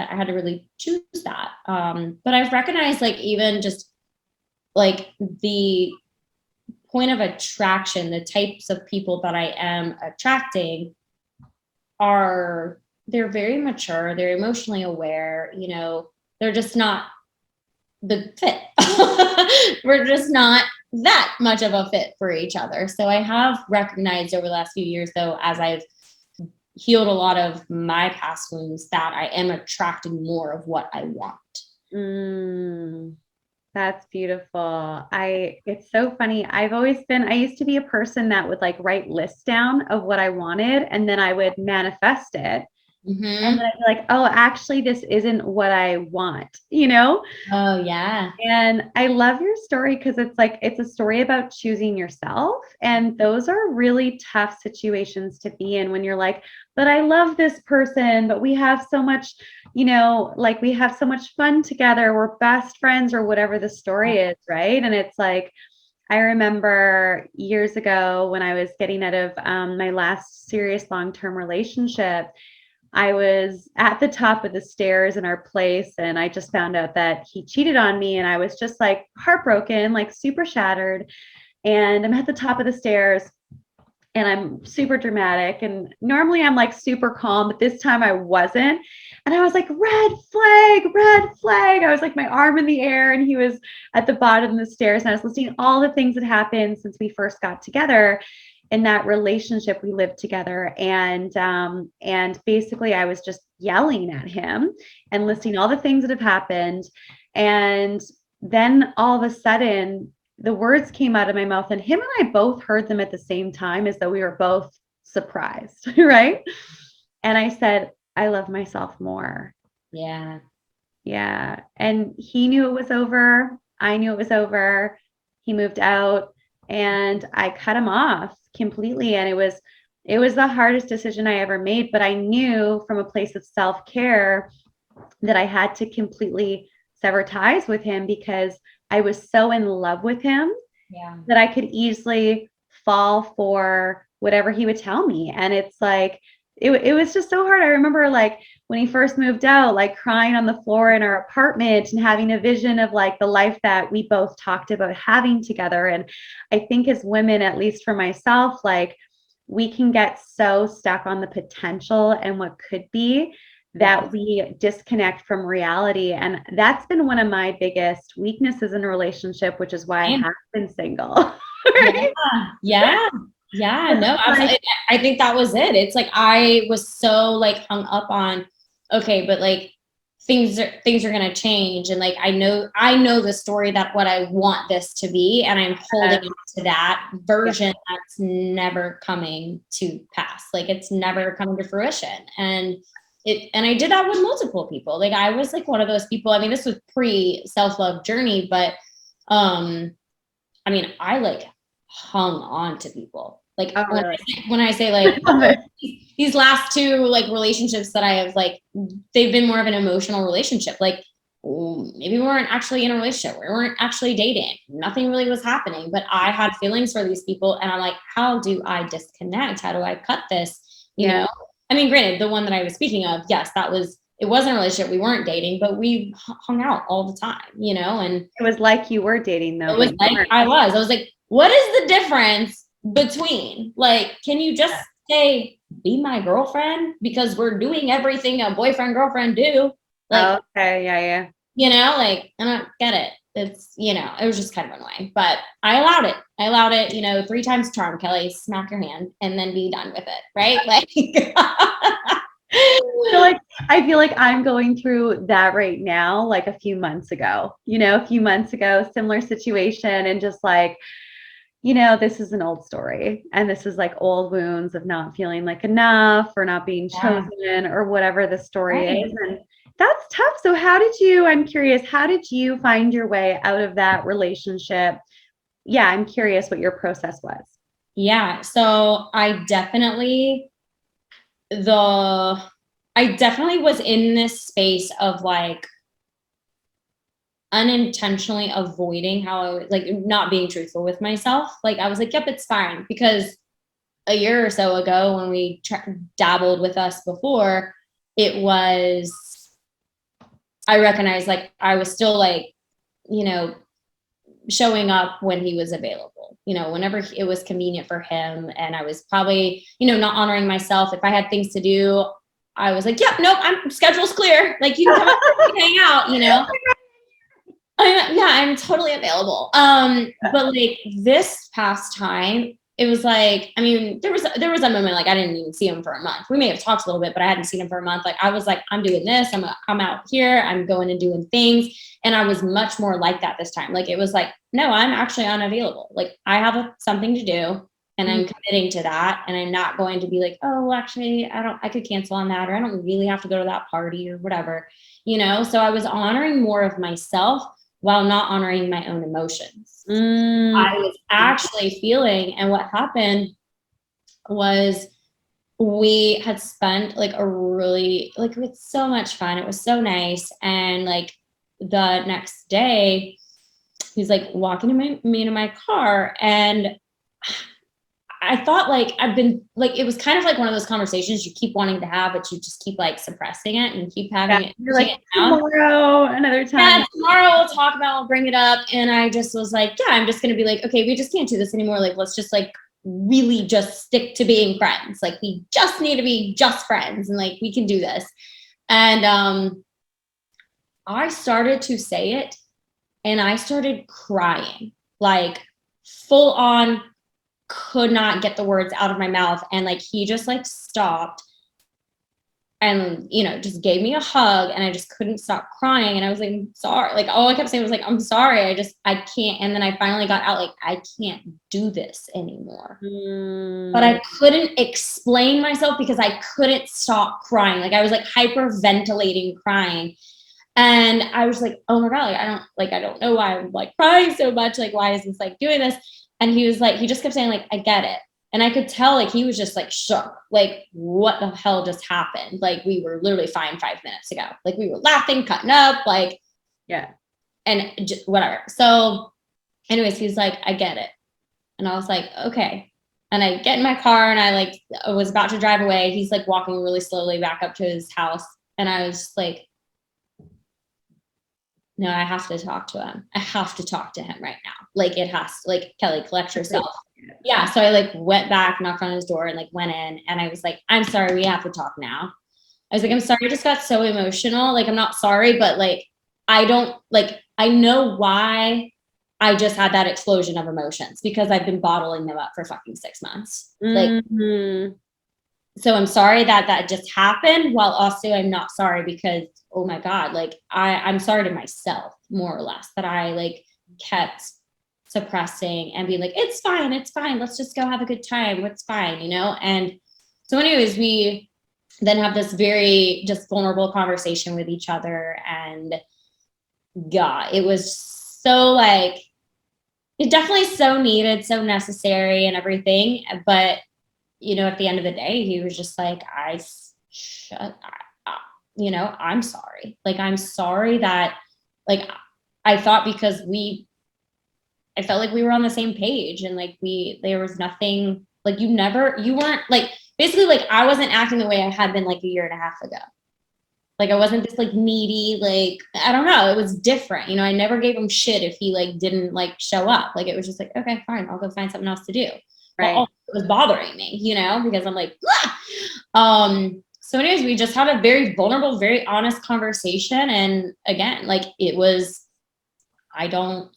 had to really choose that. But I've recognized like, even just like the point of attraction, the types of people that I am attracting they're very mature. They're emotionally aware, they're just not the fit. We're just not that much of a fit for each other. So I have recognized over the last few years, though, as I've healed a lot of my past wounds, that I am attracting more of what I want. That's beautiful. It's so funny. I used to be a person that would like write lists down of what I wanted and then I would manifest it. And then I'd be like, oh, actually, this isn't what I want, Oh, yeah. And I love your story because it's like, it's a story about choosing yourself. And those are really tough situations to be in when you're like, but I love this person, but we have so much, like we have so much fun together. We're best friends or whatever the story is. Right. And it's like, I remember years ago when I was getting out of my last serious long-term relationship, I was at the top of the stairs in our place and I just found out that he cheated on me and I was just like heartbroken, like super shattered. And I'm at the top of the stairs and I'm super dramatic. And normally I'm like super calm, but this time I wasn't. And I was like, red flag, red flag. I was like my arm in the air and he was at the bottom of the stairs. And I was listing all the things that happened since we first got together. In that relationship we lived together. And basically I was just yelling at him and listing all the things that have happened. And then all of a sudden the words came out of my mouth and him and I both heard them at the same time as though we were both surprised, right? And I said, I love myself more. Yeah. Yeah. And he knew it was over. I knew it was over. He moved out and I cut him off completely. And it was the hardest decision I ever made, but I knew from a place of self-care that I had to completely sever ties with him because I was so in love with him that I could easily fall for whatever he would tell me. And it's like, it was just so hard. I remember like when he first moved out, like crying on the floor in our apartment and having a vision of like the life that we both talked about having together. And I think as women, at least for myself, like we can get so stuck on the potential and what could be that we disconnect from reality. And that's been one of my biggest weaknesses in a relationship, which is why I have been single. Right? Yeah. No, I think that was it. It's like, I was so like hung up on, okay, but like things are going to change. And like, I know the story that what I want this to be, and I'm holding on to that version that's never coming to pass. Like it's never coming to fruition. And I did that with multiple people. Like I was like one of those people. I mean, this was pre self-love journey, but I mean, I like hung on to people. Like when I say like these last two like relationships that I have, like they've been more of an emotional relationship. Like maybe we weren't actually in a relationship. We weren't actually dating. Nothing really was happening, but I had feelings for these people. And I'm like, how do I disconnect? How do I cut this? You know? I mean, granted, the one that I was speaking of, yes, it wasn't a relationship. We weren't dating, but we hung out all the time, you know? And it was like you were dating though. It was like I was like, what is the difference between like, can you just say, be my girlfriend? Because we're doing everything a boyfriend, girlfriend do. Like, okay. Yeah. You know, like, I don't get it. It's, you know, it was just kind of annoying, but I allowed it, you know, 3 times charm, Kelly, smack your hand and then be done with it. Right. Like, I feel like I'm going through that right now, like a few months ago, similar situation. And just like, you know, this is an old story and this is like old wounds of not feeling like enough or not being chosen or whatever the story is. And that's tough. So I'm curious, how did you find your way out of that relationship? Yeah, I'm curious what your process was. Yeah. So I definitely was in this space of like unintentionally avoiding how I was like not being truthful with myself. Like I was like, yep, it's fine. Because a year or so ago when we dabbled with us before, I recognized like I was still like, you know, showing up when he was available, you know, whenever it was convenient for him. And I was probably, you know, not honoring myself. If I had things to do, I was like, yep, nope, schedule's clear. Like you can come out and hang out, you know? I'm totally available. But like this past time, it was like, I mean, there was a moment like I didn't even see him for a month. We may have talked a little bit, but I hadn't seen him for a month. Like I was like, I'm doing this. I'm out here. I'm going and doing things. And I was much more like that this time. Like it was like, no, I'm actually unavailable. Like I have something to do and I'm committing to that. And I'm not going to be like, oh, actually, I could cancel on that, or I don't really have to go to that party or whatever, you know? So I was honoring more of myself while not honoring my own emotions. I was actually feeling, and what happened was we had spent like with so much fun. It was so nice. And like the next day, he's like walking me into my car, and I thought like I've been like, it was kind of like one of those conversations you keep wanting to have, but you just keep like suppressing it and keep having it. You're like, tomorrow, another time. Yeah, tomorrow we'll talk about, I'll bring it up. And I just was like, yeah, I'm just going to be like, okay, we just can't do this anymore. Like, let's just like really just stick to being friends. Like we just need to be just friends and like, we can do this. And I started to say it and I started crying, like full on, could not get the words out of my mouth. And like, he just like stopped and, you know, just gave me a hug, and I just couldn't stop crying. And I was like, I'm sorry. Like, all I kept saying was like, I'm sorry. I can't. And then I finally got out, like, I can't do this anymore. But I couldn't explain myself because I couldn't stop crying. Like, I was like hyperventilating crying. And I was like, oh my God, I don't know why I'm like crying so much. Like, why is this like doing this? And he was like, he just kept saying like, I get it. And I could tell like he was just like shook, like what the hell just happened? Like we were literally fine 5 minutes ago. Like we were laughing, cutting up, like, yeah. And whatever. So anyways, he's like, I get it. And I was like, okay. And I get in my car and I was about to drive away. He's like walking really slowly back up to his house. And I was like, no, I have to talk to him. I have to talk to him right now. Like it has to, like, Kelly, collect yourself. Yeah. So I like went back, knocked on his door and like went in, and I was like, I'm sorry, we have to talk now. I was like, I'm sorry, I just got so emotional. Like, I'm not sorry, but like, I know why I just had that explosion of emotions because I've been bottling them up for fucking 6 months. Like, so I'm sorry that just happened, while also I'm not sorry because, oh my God, like I'm sorry to myself, more or less, that I like kept suppressing and being like, it's fine. Let's just go have a good time. It's fine, you know? And so anyways, we then have this very just vulnerable conversation with each other. And God, it was so like, it definitely so needed, so necessary and everything. But you know, at the end of the day, he was just like, you know, I'm sorry. Like, I'm sorry that, like, I thought because I felt like we were on the same page and like there was nothing, like you weren't like, basically like I wasn't acting the way I had been like a year and a half ago. Like I wasn't this like needy, like, I don't know. It was different. You know, I never gave him shit if he like didn't like show up. Like, it was just like, okay, fine. I'll go find something else to do. Right. But it was bothering me, you know, because I'm like, so anyways, we just had a very vulnerable, very honest conversation. And again, like it was, I don't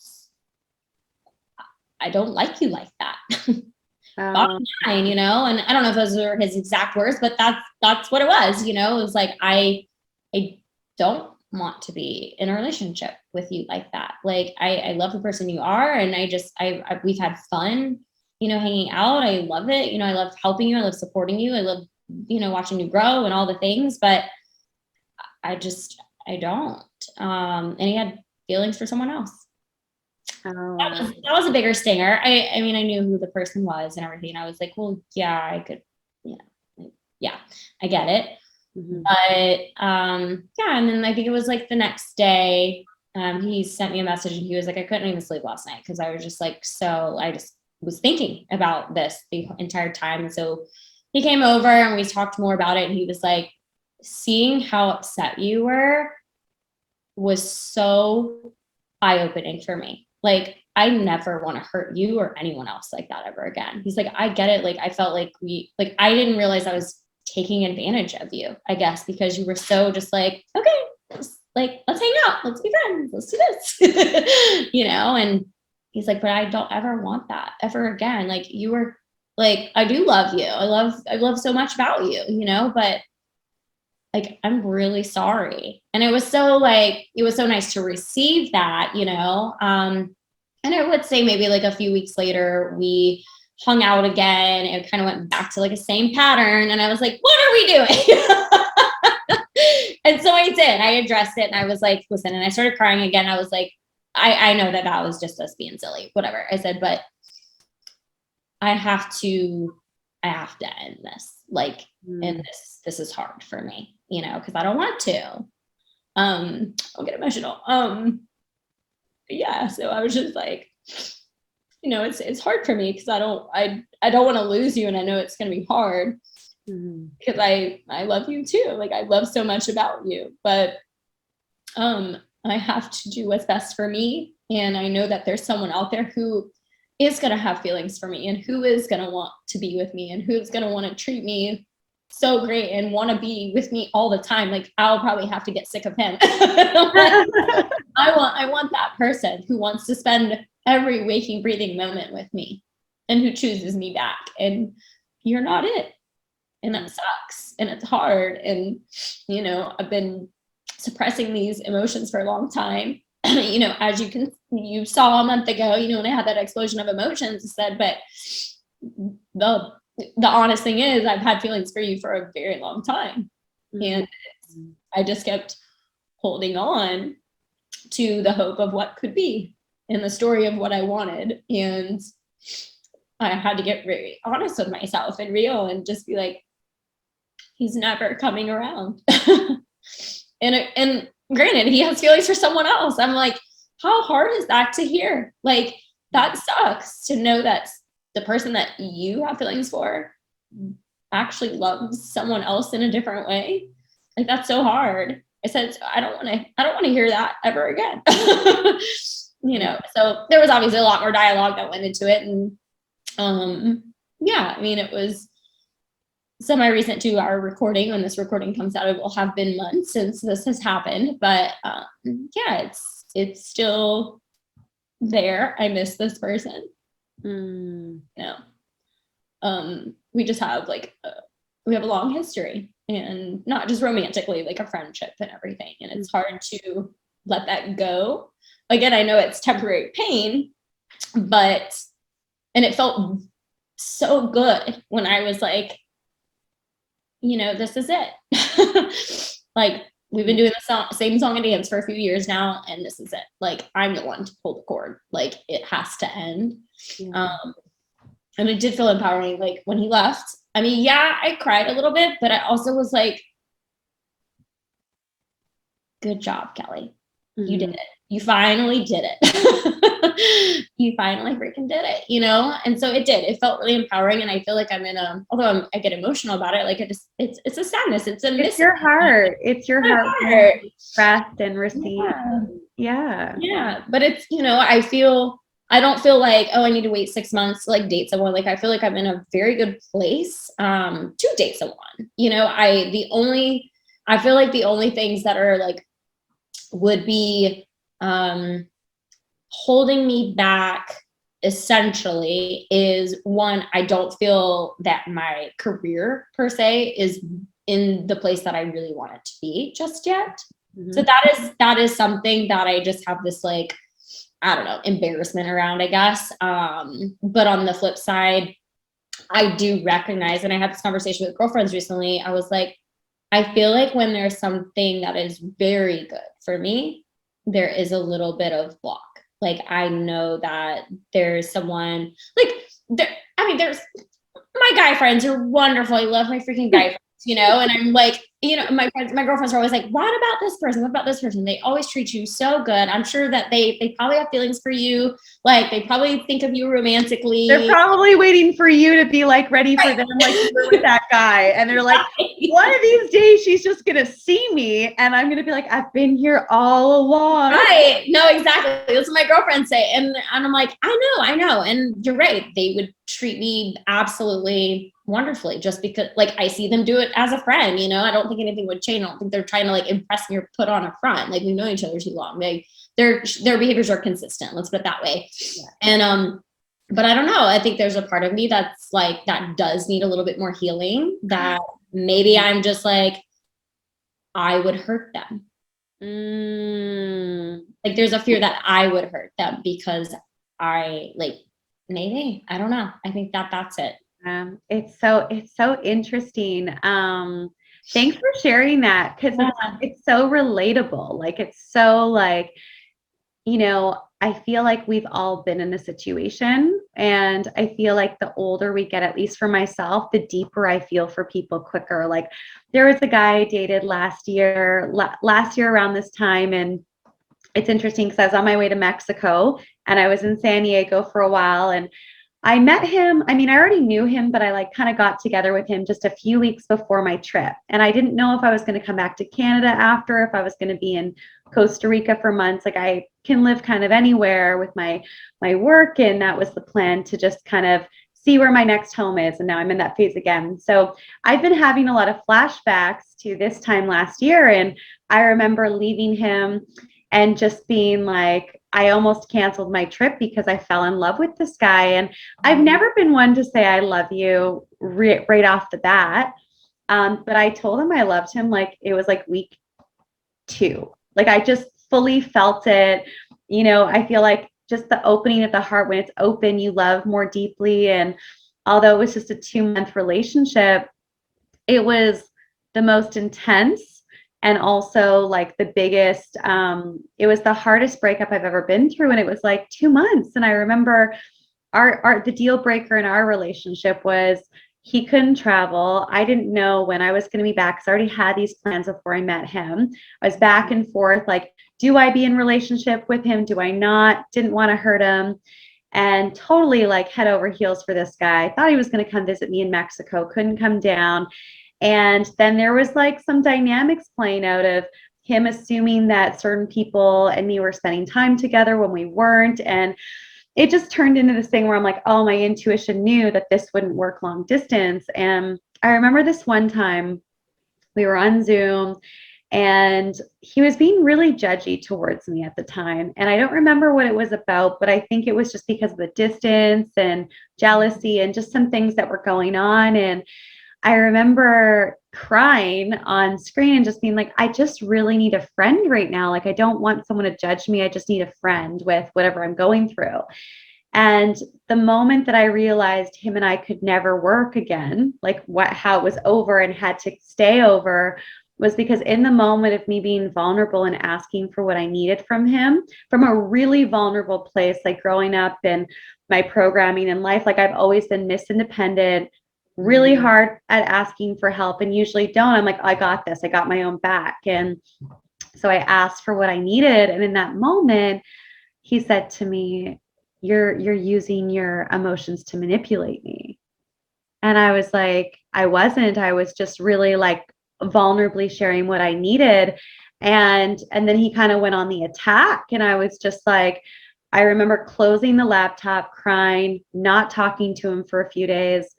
like you like that. Bottom line, you know, and I don't know if those were his exact words, but that's what it was, you know. It was like, I don't want to be in a relationship with you like that. Like, I love the person you are. And we've had fun, you know, hanging out. I love it. You know, I love helping you. I love supporting you. I love, you know, watching you grow and all the things, but I don't. And he had feelings for someone else. That was a bigger stinger. I mean, I knew who the person was and everything. And I was like, well, yeah, I could, you know, yeah, I get it. But, yeah. And then I think it was like the next day, he sent me a message and he was like, I couldn't even sleep last night. Cause I was just like, I just was thinking about this the entire time. And so he came over and we talked more about it. And he was like, seeing how upset you were was so eye-opening for me. Like, I never want to hurt you or anyone else like that ever again. He's like, I get it. Like, I felt like I didn't realize I was taking advantage of you, I guess, because you were so just like, okay, let's hang out. Let's be friends. Let's do this, you know? And he's like, but I don't ever want that ever again. Like, you were like, I do love you. I love so much about you, you know, but like, I'm really sorry. And it was so nice to receive that, you know? And I would say maybe like a few weeks later, we hung out again and kind of went back to like a same pattern. And I was like, what are we doing? And so I did. I addressed it and I was like, listen, and I started crying again. I was like, I know that was just us being silly, whatever. I said, but I have to end this. Like, and this is hard for me, you know, because I don't want to. I'll get emotional. Yeah. So I was just like, you know, it's hard for me because I don't want to lose you, and I know it's going to be hard because I love you too. Like, I love so much about you, but I have to do what's best for me, and I know that there's someone out there who is going to have feelings for me and who is going to want to be with me and who's going to want to treat me so great and want to be with me all the time. Like, I'll probably have to get sick of him. I want that person who wants to spend every waking, breathing moment with me and who chooses me back. And you're not it. And that sucks. And it's hard. And, you know, I've been suppressing these emotions for a long time. You know, as you saw a month ago, you know, when I had that explosion of emotions, I said, but the honest thing is I've had feelings for you for a very long time. And I just kept holding on to the hope of what could be and the story of what I wanted. And I had to get very honest with myself and real and just be like, he's never coming around. And granted, he has feelings for someone else. I'm like, how hard is that to hear? Like, that sucks to know that the person that you have feelings for actually loves someone else in a different way. Like, that's so hard. I said, I don't want to hear that ever again. You know, so there was obviously a lot more dialogue that went into it. And yeah, I mean, it was semi-recent to our recording. When this recording comes out, it will have been months since this has happened. But yeah, it's still there. I miss this person. You know, we just have we have a long history, and not just romantically, like a friendship and everything. And it's hard to let that go. Again, I know it's temporary pain, but, and it felt so good when I was like, you know, this is it. Like, we've been doing the same song and dance for a few years now, and this is it. Like, I'm the one to pull the cord. Like, it has to end. And it did feel empowering. Like, when he left, I mean, yeah, I cried a little bit, but I also was like, good job, Kelly. You did it. You finally did it. You finally freaking did it, you know? And so it did. It felt really empowering. And I feel like I'm in although I get emotional about it, like it's a sadness. It's your heart. It's your heart. Rest and receive. Yeah. But it's, you know, I don't feel like, oh, I need to wait 6 months to like date someone. Like, I feel like I'm in a very good place to date someone. You know, I feel like the only things that are like would be holding me back essentially is, one, I don't feel that my career per se is in the place that I really want it to be just yet. So that is something that I just have this like, I don't know, embarrassment around, I guess. But on the flip side, I do recognize, and I had this conversation with girlfriends recently, I was like, I feel like when there's something that is very good for me, there is a little bit of block. Like, I know that there's someone there's my guy friends are wonderful. I love my freaking guy friends, you know, and I'm like, you know, my girlfriends are always like, what about this person? What about this person? They always treat you so good. I'm sure that they probably have feelings for you. Like, they probably think of you romantically. They're probably waiting for you to be like ready for them, like you were with that guy. And they're like, one of these days she's just going to see me and I'm going to be like, I've been here all along. Right. No, exactly. That's what my girlfriends say. And I'm like, I know. And you're right. They would treat me absolutely wonderfully just because, like, I see them do it as a friend, you know. I don't think anything would change. I don't think they're trying to like impress me or put on a front. Like, we've known each other too long. Their behaviors are consistent, let's put it that way. And but I don't know, I think there's a part of me that's like, that does need a little bit more healing, that maybe I'm just like, I would hurt them. Like, there's a fear that I would hurt them because maybe, I don't know. I think that's it. It's so interesting. Thanks for sharing that, because it's so relatable. Like, it's so like, you know, I feel like we've all been in a situation, and I feel like the older we get, at least for myself, the deeper I feel for people quicker. Like, there was a guy I dated last year around this time, and it's interesting because I was on my way to Mexico and I was in San Diego for a while, and I met him. I mean, I already knew him, but I like kind of got together with him just a few weeks before my trip. And I didn't know if I was going to come back to Canada after, if I was going to be in Costa Rica for months. Like, I can live kind of anywhere with my work. And that was the plan, to just kind of see where my next home is. And now I'm in that phase again. So I've been having a lot of flashbacks to this time last year. And I remember leaving him and just being like, I almost canceled my trip because I fell in love with this guy. And I've never been one to say I love you right off the bat. But I told him I loved him. Like it was like week 2. Like I just fully felt it. You know, I feel like just the opening of the heart, when it's open, you love more deeply. And although it was just a 2-month relationship, it was the most intense and also like the biggest, it was the hardest breakup I've ever been through. And it was like 2 months. And I remember the deal breaker in our relationship was he couldn't travel. I didn't know when I was going to be back, because I already had these plans before I met him. I was back and forth, like, do I be in relationship with him? Do I not? Didn't want to hurt him. And totally like head over heels for this guy. Thought he was going to come visit me in Mexico, couldn't come down. And then there was like some dynamics playing out of him assuming that certain people and me were spending time together when we weren't. And it just turned into this thing where I'm like, oh, my intuition knew that this wouldn't work long distance. And I remember this one time we were on Zoom and he was being really judgy towards me at the time. And I don't remember what it was about, but I think it was just because of the distance and jealousy and just some things that were going on. And I remember crying on screen and just being like, I just really need a friend right now. Like, I don't want someone to judge me. I just need a friend with whatever I'm going through. And the moment that I realized him and I could never work again, like how it was over and had to stay over, was because in the moment of me being vulnerable and asking for what I needed from him, from a really vulnerable place, like growing up in my programming in life, like I've always been Miss Independent, really hard at asking for help, and usually don't. I'm like, I got this. I got my own back. And so I asked for what I needed. And in that moment, he said to me, you're using your emotions to manipulate me. And I was like, I wasn't. I was just really like vulnerably sharing what I needed. And then he kind of went on the attack. And I was just like, I remember closing the laptop, crying, not talking to him for a few days.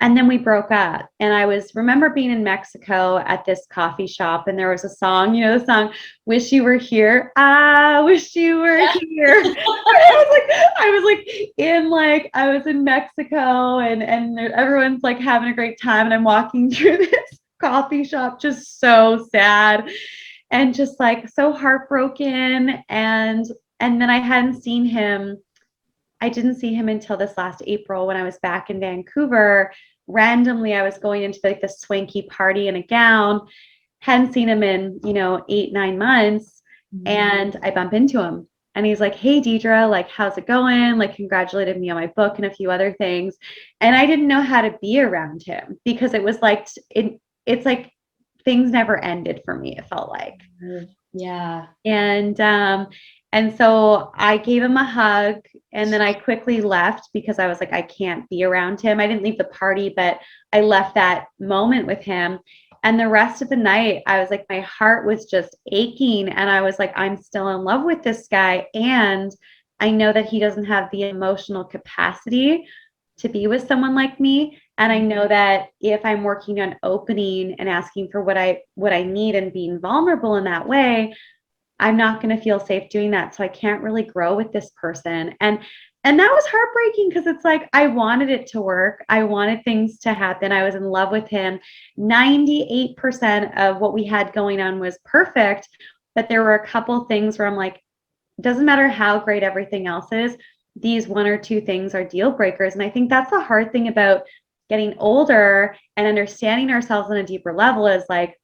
And then we broke up. And I remember being in Mexico at this coffee shop, and there was a song, you know, the song, Wish You Were Here. I wish you were here. I was in Mexico and everyone's like having a great time. And I'm walking through this coffee shop, just so sad and just like so heartbroken. And then I hadn't seen him. I didn't see him until this last April when I was back in Vancouver. Randomly, I was going into like the swanky party in a gown, hadn't seen him in, 8-9 months. And I bump into him and he's like, hey, Deidre, like, how's it going? Like, congratulated me on my book and a few other things. And I didn't know how to be around him because it was like, it's like things never ended for me. It felt like. Yeah. And so I gave him a hug and then I quickly left because I was like, I can't be around him. I didn't leave the party, but I left that moment with him. And the rest of the night, I was like, my heart was just aching. And I was like, I'm still in love with this guy. And I know that he doesn't have the emotional capacity to be with someone like me. And I know that if I'm working on opening and asking for what I need and being vulnerable in that way, I'm not going to feel safe doing that. So I can't really grow with this person. And that was heartbreaking because it's like, I wanted it to work. I wanted things to happen. I was in love with him. 98% of what we had going on was perfect. But there were a couple things where I'm like, it doesn't matter how great everything else is. These 1 or 2 things are deal breakers. And I think that's the hard thing about getting older and understanding ourselves on a deeper level is like,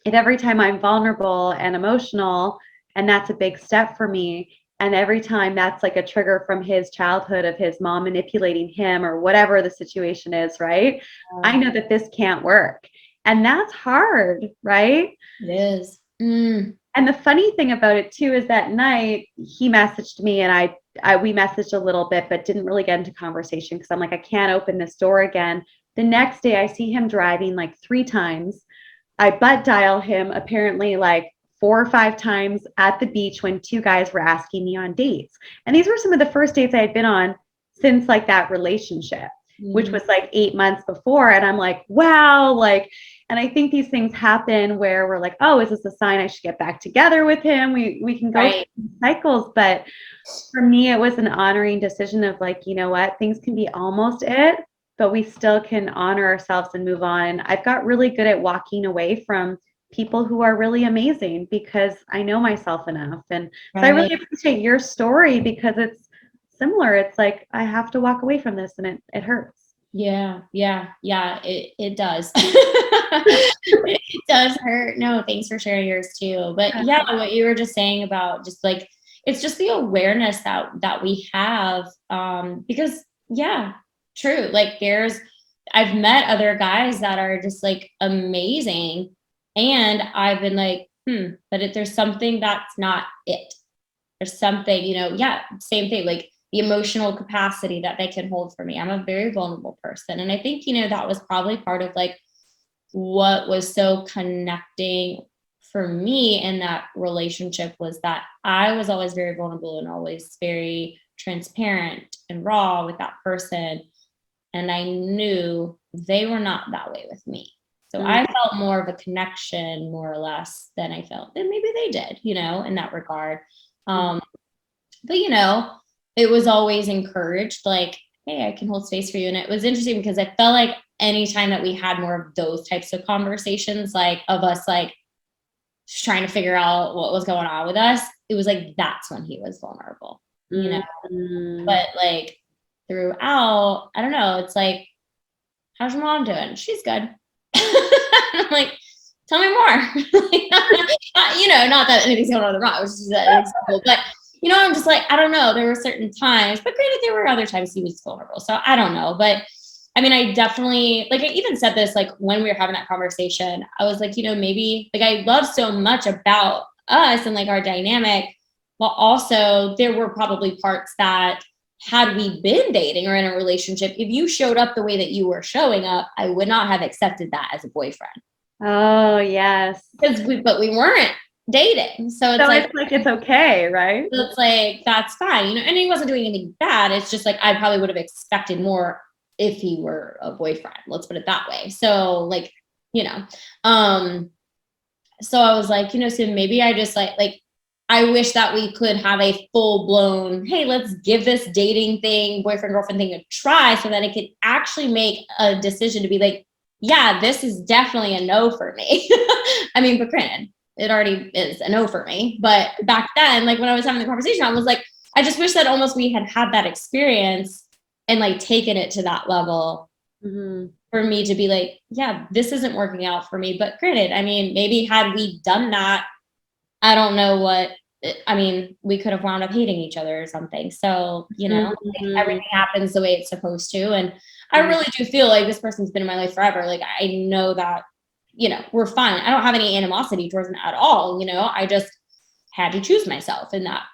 if every time I'm vulnerable and emotional, and that's a big step for me, and every time that's like a trigger from his childhood of his mom manipulating him or whatever the situation is, right? I know that this can't work. And that's hard, right? It is. And the funny thing about it too is that night he messaged me and we messaged a little bit, but didn't really get into conversation because I'm like, I can't open this door again. The next day I see him driving like 3 times. I butt dial him apparently like 4 or 5 times at the beach when 2 guys were asking me on dates. And these were some of the first dates I had been on since like that relationship, which was like 8 months before. And I'm like, wow, like, and I think these things happen where we're like, oh, is this a sign I should get back together with him? We can go through cycles. But for me, it was an honoring decision of like, you know what, things can be almost it, but we still can honor ourselves and move on. And I've got really good at walking away from people who are really amazing because I know myself enough. And so I really appreciate your story because it's similar. It's like, I have to walk away from this and it hurts. Yeah. It does. It does hurt. No, thanks for sharing yours too. But yeah, what you were just saying about just like, it's just the awareness that we have. Because yeah, true. Like I've met other guys that are just like amazing. And I've been like, but there's something that's not it. There's something, same thing, like the emotional capacity that they can hold for me. I'm a very vulnerable person. And I think, that was probably part of like what was so connecting for me in that relationship was that I was always very vulnerable and always very transparent and raw with that person. And I knew they were not that way with me. So I felt more of a connection, more or less, than I felt. And maybe they did, in that regard. But, it was always encouraged, like, hey, I can hold space for you. And it was interesting because I felt like anytime that we had more of those types of conversations, like of us, like just trying to figure out what was going on with us, it was like, that's when he was vulnerable, but like throughout, I don't know, it's like, how's your mom doing? She's good. I'm like, tell me more. Not that anything's going on with the wrong, it was just an example, but I'm just like, I don't know. There were certain times, but granted, there were other times he was vulnerable. So I don't know. But I mean, I definitely, like, I even said this, like, when we were having that conversation, I was like, maybe, like, I love so much about us and, like, our dynamic, but also there were probably parts that had we been dating or in a relationship, if you showed up the way that you were showing up, I would not have accepted that as a boyfriend. Oh, yes. But we weren't dating. So it's like it's okay, right? So it's like, that's fine, and he wasn't doing anything bad. It's just like, I probably would have expected more if he were a boyfriend. Let's put it that way. So like, so I was like, so maybe I just like, I wish that we could have a full blown, hey, let's give this dating thing, boyfriend, girlfriend thing a try so that it could actually make a decision to be like, yeah, this is definitely a no for me. I mean, but granted, it already is a no for me. But back then, like when I was having the conversation, I was like, I just wish that almost we had that experience and like taken it to that level for me to be like, yeah, this isn't working out for me. But granted, I mean, maybe had we done that, I don't know what, I mean, we could have wound up hating each other or something. So, everything happens the way it's supposed to. And I really do feel like this person's been in my life forever. Like, I know that, we're fine. I don't have any animosity towards him at all. I just had to choose myself in that.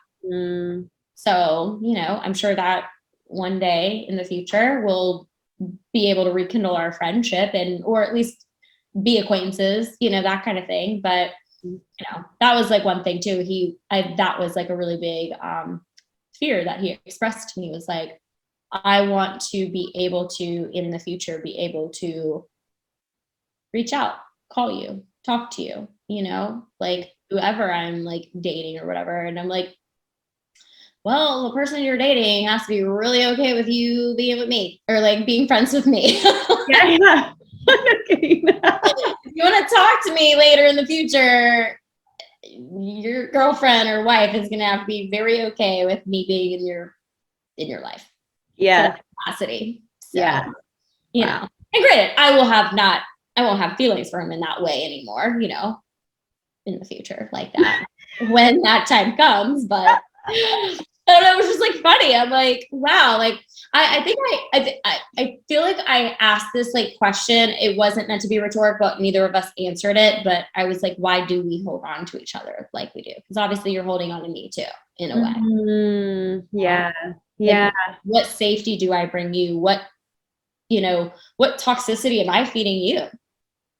So, I'm sure that one day in the future we'll be able to rekindle our friendship or at least be acquaintances, that kind of thing. But, that was like one thing too. That was like a really big fear that he expressed to me, was like, I want to be able to, in the future, be able to reach out, call you, talk to you, like whoever I'm like dating or whatever. And I'm like, well, the person you're dating has to be really okay with you being with me or like being friends with me. Yeah. If you want to talk to me later in the future, your girlfriend or wife is going to have to be very okay with me being in your life. Yeah. Capacity. So, yeah. And granted, I won't have feelings for him in that way anymore, in the future like that when that time comes. But it was just like funny. I'm like, wow. Like, I think I feel like I asked this like question. It wasn't meant to be rhetorical, but neither of us answered it. But I was like, why do we hold on to each other like we do? Because obviously you're holding on to me too, in a way. Yeah. Like, what safety do I bring you? What toxicity am I feeding you?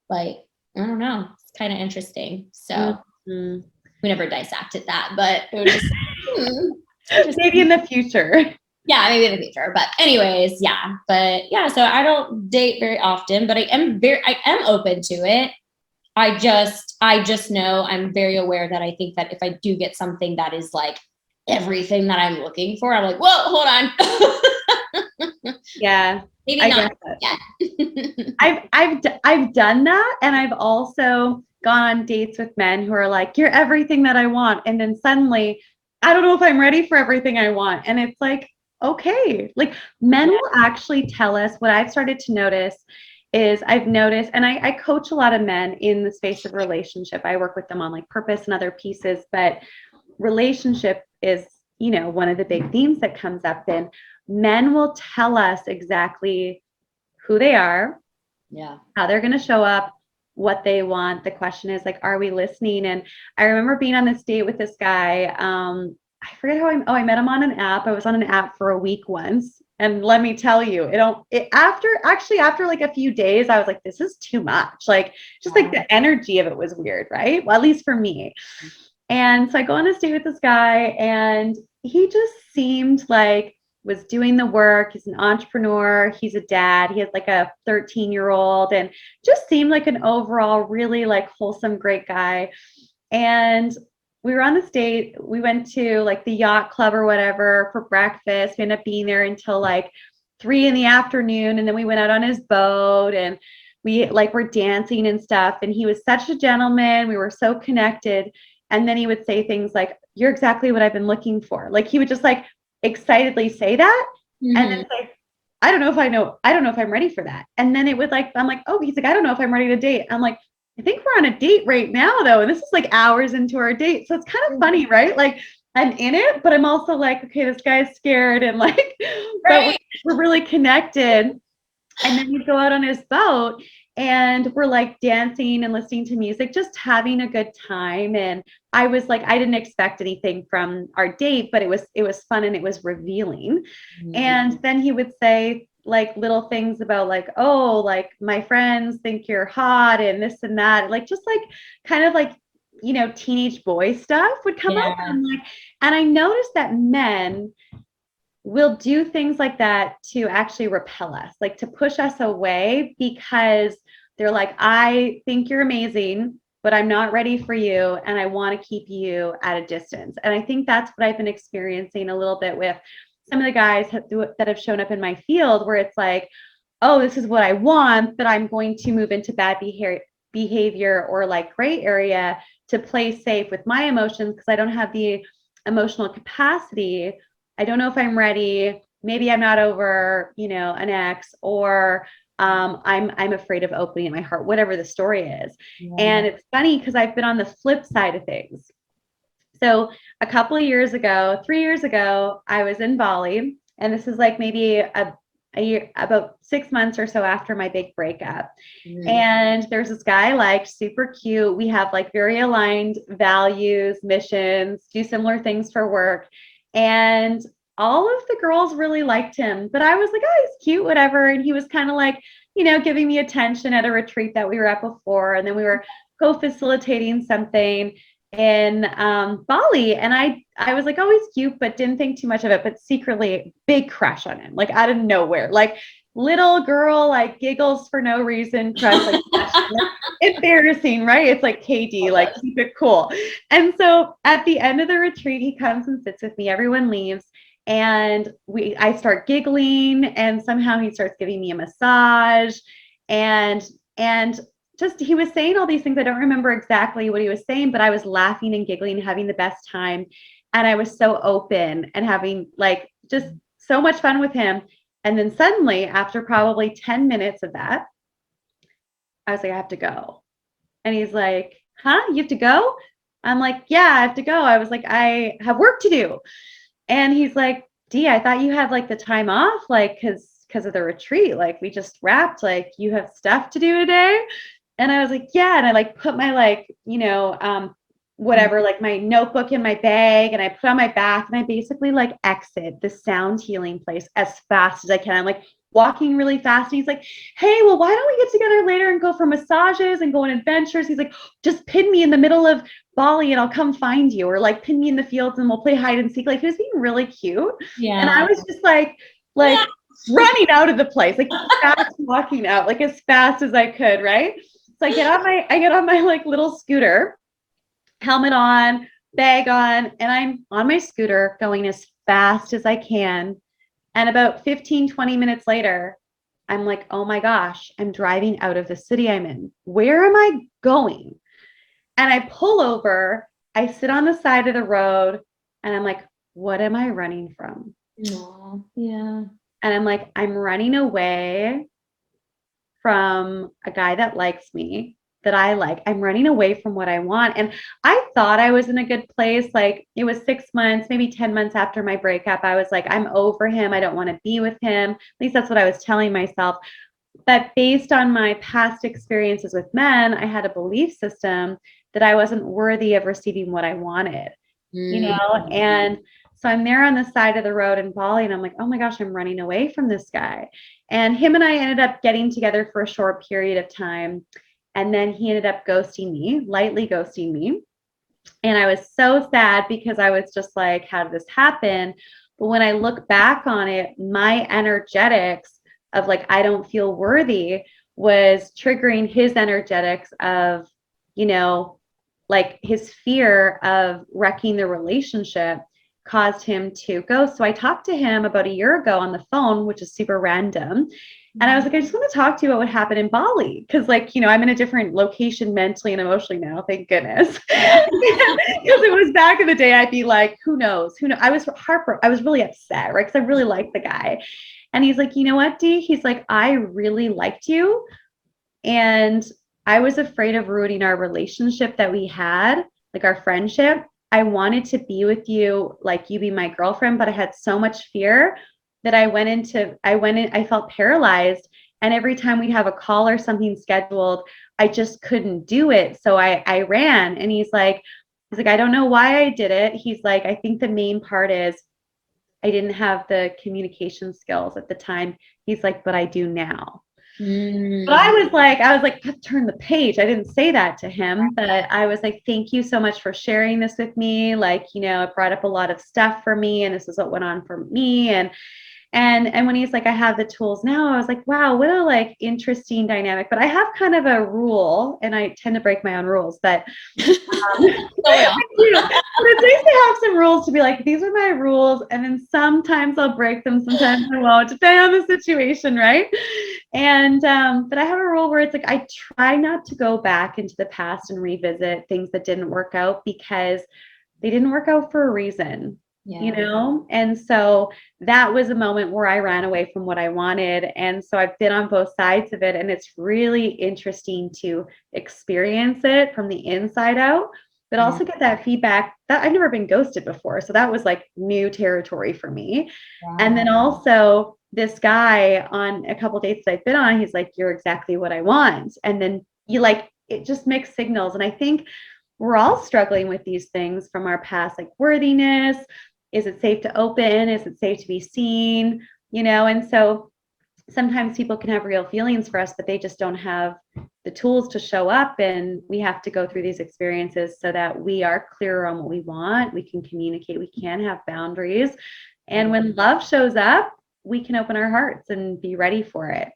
Like, I don't know. It's kind of interesting. So we never dissected that, but it was just maybe in the future. Yeah, maybe in the future. But anyways, yeah. But yeah, so I don't date very often, but I am open to it. I just know I'm very aware that I think that if I do get something that is like everything that I'm looking for, I'm like, whoa, hold on. Yeah. Maybe I not guess yet. I've done that, and I've also gone on dates with men who are like, "You're everything that I want," and then suddenly, I don't know if I'm ready for everything I want, and it's like, okay, like men will actually tell us. What I've started to notice is I've noticed, and I coach a lot of men in the space of relationship. I work with them on like purpose and other pieces, but relationship is, one of the big themes that comes up. And men will tell us exactly who they are, how they're going to show up, what they want. The question is like, are we listening? And I remember being on this date with this guy. I forget how I met him on an app. I was on an app for a week once. And let me tell you, after like a few days, I was like, this is too much. Like, just like the energy of it was weird, right? Well, at least for me. And so I go on this date with this guy, and he just seemed like was doing the work. He's an entrepreneur. He's a dad. He has like a 13-year-old, and just seemed like an overall really like wholesome, great guy. And we were on this date. We went to like the yacht club or whatever for breakfast. We ended up being there until like 3 p.m. And then we went out on his boat, and we like were dancing and stuff. And he was such a gentleman. We were so connected. And then he would say things like, "You're exactly what I've been looking for." Like he would just like excitedly say that. And then say, I don't know if I'm ready for that. And then it would like, I'm like, oh, he's like, I don't know if I'm ready to date. I'm like, I think we're on a date right now though. And this is like hours into our date. So it's kind of funny, right? Like I'm in it, but I'm also like, okay, this guy's scared, and like, but we're really connected. And then we go out on his boat, and we're like dancing and listening to music, just having a good time. And I was like, I didn't expect anything from our date, but it was fun, and it was revealing. And then he would say like little things about like, oh, like my friends think you're hot and this and that, like just like kind of like, teenage boy stuff would come up. And I noticed that men will do things like that to actually repel us, like to push us away, because they're like, I think you're amazing, but I'm not ready for you, and I want to keep you at a distance. And I think that's what I've been experiencing a little bit with some of the guys that have shown up in my field, where it's like, oh, this is what I want, but I'm going to move into bad behavior or like gray area to play safe with my emotions, because I don't have the emotional capacity. I don't know if I'm ready. Maybe I'm not over, an ex, or I'm afraid of opening my heart, whatever the story is. And it's funny because I've been on the flip side of things. So a couple of years ago, 3 years ago, I was in Bali, and this is like maybe a year, about 6 months or so after my big breakup. And there's this guy, like super cute. We have like very aligned values, missions, do similar things for work. And all of the girls really liked him, but I was like, oh, he's cute, whatever. And he was kind of like, giving me attention at a retreat that we were at before. And then we were co-facilitating something in Bali. And I was like, oh, he's cute, but didn't think too much of it, but secretly big crush on him, like out of nowhere, like little girl, like giggles for no reason, crush, like embarrassing, right? It's like KD, like keep it cool. And so at the end of the retreat, he comes and sits with me, everyone leaves, and I start giggling, and somehow he starts giving me a massage, and just he was saying all these things. I don't remember exactly what he was saying, but I was laughing and giggling and having the best time. And I was so open and having like just so much fun with him. And then suddenly, after probably 10 minutes of that, I was like, I have to go. And he's like, huh? You have to go? I'm like, yeah, I have to go. I was like, I have work to do. And he's like, Dee, I thought you had like the time off, like, because of the retreat. Like, we just wrapped, like, you have stuff to do today. And I was like, yeah. And I like put my like, whatever, like my notebook in my bag, and I put on my back, and I basically like exit the sound healing place as fast as I can. I'm like walking really fast. And he's like, hey, well, why don't we get together later and go for massages and go on adventures? He's like, just pin me in the middle of Bali and I'll come find you, or like pin me in the fields and we'll play hide and seek. Like he was being really cute. Yeah. And I was just like running out of the place, like fast walking out, like as fast as I could. Right. So I get on my like little scooter, helmet on, bag on, and I'm on my scooter going as fast as I can And about 15, 20 minutes later, I'm like, oh my gosh, I'm driving out of the city I'm in. Where am I going? And I pull over, I sit on the side of the road, and I'm like, what am I running from? Oh, yeah. And I'm like, I'm running away from a guy that likes me, that I like. I'm running away from what I want. And I thought I was in a good place. Like it was 6 months, maybe 10 months after my breakup. I was like, I'm over him. I don't want to be with him. At least that's what I was telling myself. But based on my past experiences with men, I had a belief system that I wasn't worthy of receiving what I wanted, And so I'm there on the side of the road in Bali, and I'm like, oh my gosh, I'm running away from this guy. And him and I ended up getting together for a short period of time. And then he ended up ghosting me, lightly ghosting me. And I was so sad because I was just like, how did this happen? But when I look back on it, my energetics of like, I don't feel worthy was triggering his energetics of, like his fear of wrecking the relationship caused him to go. So I talked to him about a year ago on the phone, which is super random. And I was like, I just want to talk to you about what happened in Bali. Cause I'm in a different location mentally and emotionally now. Thank goodness. Because it was back in the day, I'd be like, who knows? I was heartbroken. I was really upset, right? Cause I really liked the guy. And he's like, you know what, Dee? He's like, I really liked you. And I was afraid of ruining our relationship that we had, like our friendship. I wanted to be with you, like you be my girlfriend, but I had so much fear that I felt paralyzed. And every time we'd have a call or something scheduled, I just couldn't do it. So I ran. And he's like, I don't know why I did it. He's like, I think the main part is I didn't have the communication skills at the time. He's like, but I do now. But I was like, let's turn the page. I didn't say that to him, but I was like, thank you so much for sharing this with me. Like, it brought up a lot of stuff for me, and this is what went on for me. And when he's like, I have the tools now, I was like, wow, what a like interesting dynamic. But I have kind of a rule, and I tend to break my own rules, but it's nice to have some rules to be like, these are my rules. And then sometimes I'll break them, sometimes I won't, depending on the situation, right? And but I have a rule where it's like, I try not to go back into the past and revisit things that didn't work out, because they didn't work out for a reason. And so that was a moment where I ran away from what I wanted. And so I've been on both sides of it, and it's really interesting to experience it from the inside out, but also get that feedback. That I've never been ghosted before, so that was like new territory for me. And then also this guy on a couple dates that I've been on, he's like, you're exactly what I want. And then it just mixed signals. And I think we're all struggling with these things from our past, like worthiness. Is it safe to open? Is it safe to be seen? And so sometimes people can have real feelings for us, but they just don't have the tools to show up. And we have to go through these experiences so that we are clearer on what we want. We can communicate, we can have boundaries. And when love shows up, we can open our hearts and be ready for it.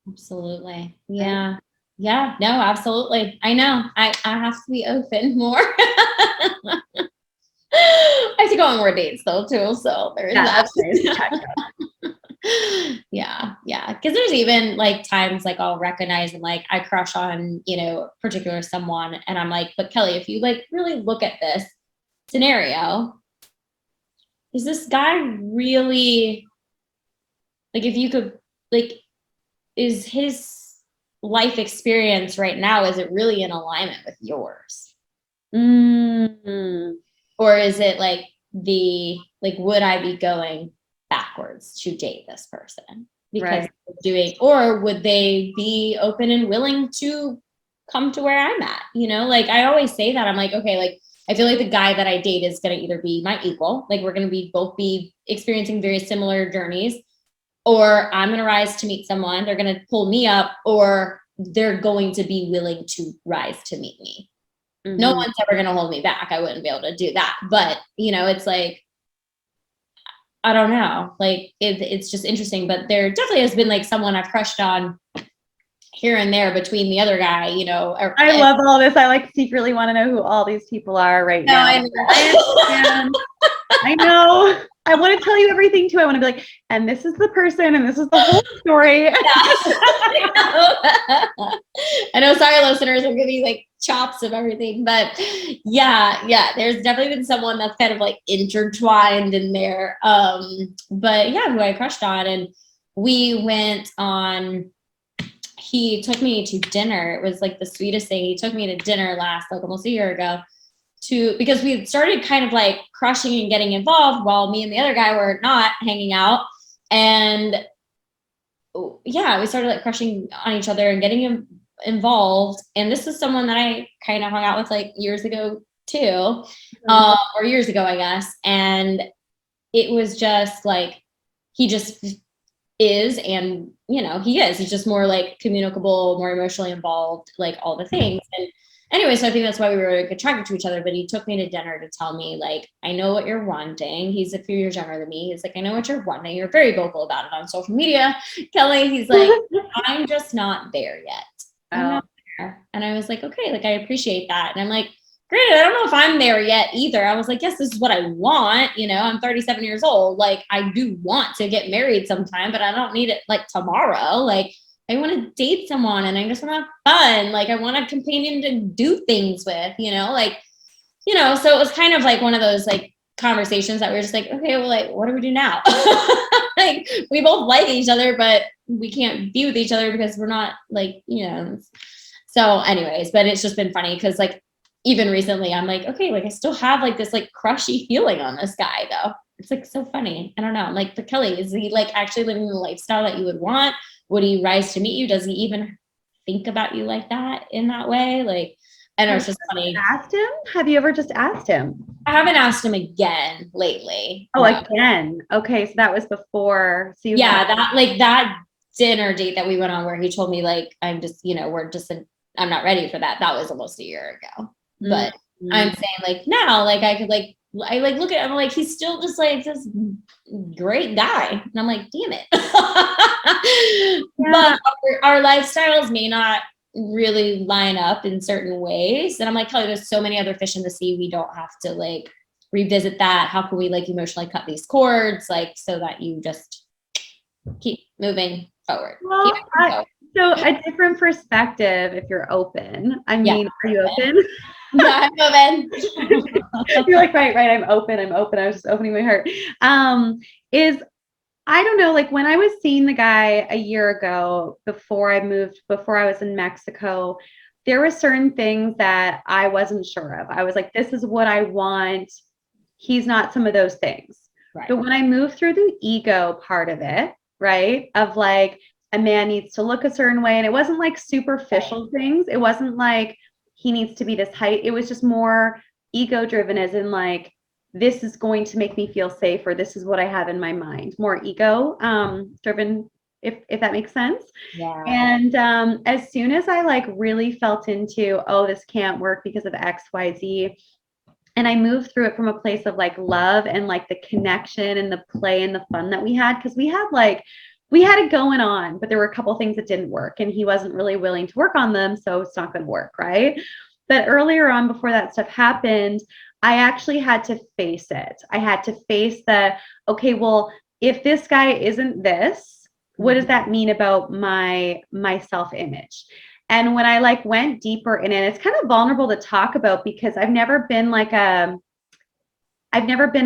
Absolutely. Yeah. Yeah, no, absolutely. I know. I have to be open more. I have to go on more dates though too. So there's that. Yeah. Because there's even like times like I'll recognize and like I crush on, particular someone, and I'm like, but Kelly, if you like really look at this scenario, is this guy really like, if you could like, is his life experience right now, is it really in alignment with yours? Or is it like would I be going backwards to date this person because or would they be open and willing to come to where I'm at? Like I always say that I'm like, okay, like I feel like the guy that I date is going to either be my equal, like we're going to both be experiencing very similar journeys, or I'm going to rise to meet someone, they're going to pull me up, or they're going to be willing to rise to meet me. Mm-hmm. No one's ever going to hold me back. I wouldn't be able to do that. But, it's like, I don't know, like it's just interesting, but there definitely has been like someone I've crushed on here and there between the other guy, I love all this. I like secretly want to know who all these people are right now. I know. I know. I want to tell you everything too. I want to be like, and this is the person, and this is the whole story. I know, sorry, listeners, I'm giving like chops of everything, but yeah, there's definitely been someone that's kind of like intertwined in there. But yeah, who I crushed on, and we went on. He took me to dinner. It was like the sweetest thing. He took me to dinner like almost a year ago, because we had started kind of like crushing and getting involved while me and the other guy were not hanging out. And yeah, we started like crushing on each other and getting involved. And this is someone that I kind of hung out with like years ago too, or years ago, I guess. And it was just like, he just is, and he's just more like communicable, more emotionally involved, like all the things. And anyway, so I think that's why we were like attracted to each other. But he took me to dinner to tell me, like, I know what you're wanting. He's a few years younger than me. He's like, I know what you're wanting. You're very vocal about it on social media, Kelly. He's like, I'm just not there yet. I'm not there. And I was like, okay, like, I appreciate that. And I'm like, granted, I don't know if I'm there yet either. I was like, yes, this is what I want. I'm 37 years old. Like, I do want to get married sometime, but I don't need it like tomorrow. Like, I want to date someone and I just want to have fun. Like, I want a companion to do things with, so it was kind of like one of those like conversations that we were just like, okay, well, like, what do we do now? Like, we both like each other, but we can't be with each other because we're not like, so anyways, but it's just been funny because like, even recently I'm like, okay, like I still have like this like crushy feeling on this guy though. It's like so funny. I don't know. I'm like, but Kelly, is he like actually living the lifestyle that you would want? Would he rise to meet you? Does he even think about you like that in that way? Like, I know, it's just funny. Asked him? Have you ever just asked him? I haven't asked him again lately. Oh, no. Again. Okay. So that was before. So that dinner date that we went on where he told me like, I'm just, I'm not ready for that. That was almost a year ago. But I'm saying like now, like I could like, I like look at him like he's still just like this great guy. And I'm like, damn it. But our lifestyles may not really line up in certain ways. And I'm like, Kelly, there's so many other fish in the sea. We don't have to like revisit that. How can we like emotionally cut these cords? Like, so that you just keep moving forward. Well, so a different perspective if you're open. I mean, are you open? Yeah, I'm open. You're like, right, I'm open. I was just opening my heart. I don't know, like when I was seeing the guy a year ago before I was in Mexico, there were certain things that I wasn't sure of. I was like, this is what I want. He's not some of those things. Right. But when I moved through the ego part of it, right, of like a man needs to look a certain way, and it wasn't like superficial things. It wasn't like he needs to be this height. It was just more ego driven, as in like, this is going to make me feel safe, or this is what I have in my mind. More ego driven, if that makes sense. Yeah. And as soon as I like really felt into, oh, this can't work because of X, Y, Z, and I moved through it from a place of like love and like the connection and the play and the fun that we had, because we had it going on, but there were a couple things that didn't work, and he wasn't really willing to work on them, so it's not going to work, right? But earlier on, before that stuff happened, I actually had to face it. I had to face okay, well, if this guy isn't this, what does that mean about my self-image? And when I like went deeper in it, it's kind of vulnerable to talk about, because I've never been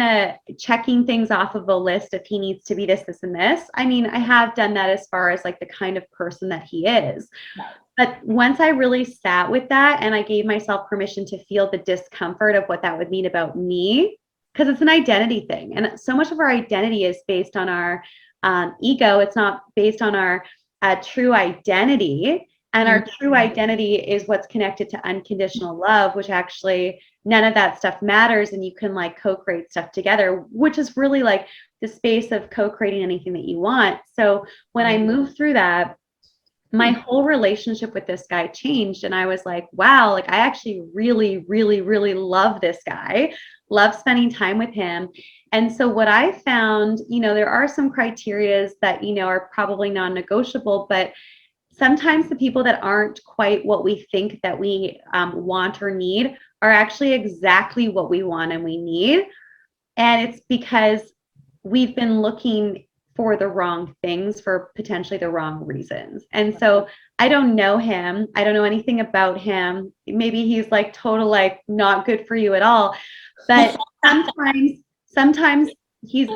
a checking things off of a list if he needs to be this, this, and this. I mean, I have done that as far as like the kind of person that he is. Right. But once I really sat with that and I gave myself permission to feel the discomfort of what that would mean about me, because it's an identity thing. And so much of our identity is based on our ego. It's not based on our true identity. And our true identity is what's connected to unconditional love, which actually none of that stuff matters. And you can like co-create stuff together, which is really like the space of co-creating anything that you want. So when I moved through that, my whole relationship with this guy changed. And I was like, wow, like I actually really, really, really love this guy, love spending time with him. And so what I found, there are some criterias that, are probably non-negotiable, but sometimes the people that aren't quite what we think that we want or need are actually exactly what we want and we need. And it's because we've been looking for the wrong things for potentially the wrong reasons. And so I don't know him. I don't know anything about him. Maybe he's like total, like not good for you at all. But sometimes he's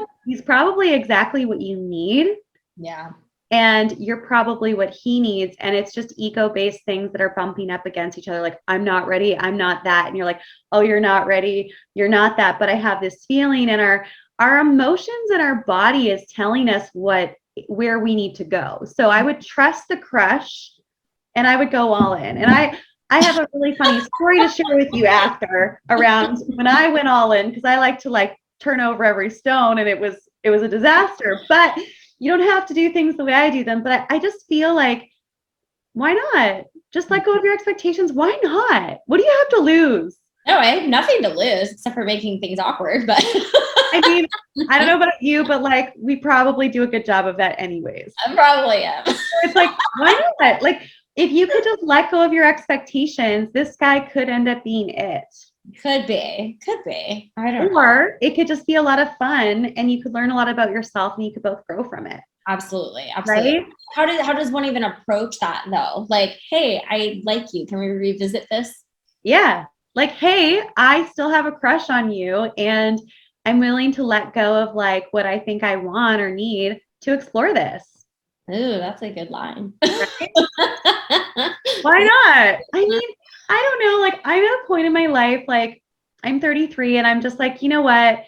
probably exactly what you need. Yeah. And you're probably what he needs. And it's just ego-based things that are bumping up against each other. Like, I'm not ready. I'm not that. And you're like, oh, you're not ready. You're not that. But I have this feeling, and our emotions and our body is telling us where we need to go. So I would trust the crush, and I would go all in. And I have a really funny story to share with you after, around when I went all in, because I like to like turn over every stone, and it was a disaster. But you don't have to do things the way I do them. But I just feel like, why not? Just let go of your expectations. Why not? What do you have to lose? No, I have nothing to lose except for making things awkward. But I mean, I don't know about you, but like, we probably do a good job of that anyways. I probably am. It's like, why not? Like, if you could just let go of your expectations, this guy could end up being it. Could be. I don't know. Or it could just be a lot of fun, and you could learn a lot about yourself, and you could both grow from it. Absolutely. Right? How does one even approach that though? Like, hey, I like you. Can we revisit this? Yeah. Like, hey, I still have a crush on you, and I'm willing to let go of like what I think I want or need to explore this. Ooh, that's a good line. Right? Why not? I mean, I don't know. Like, I'm at a point in my life, like I'm 33, and I'm just like, you know what?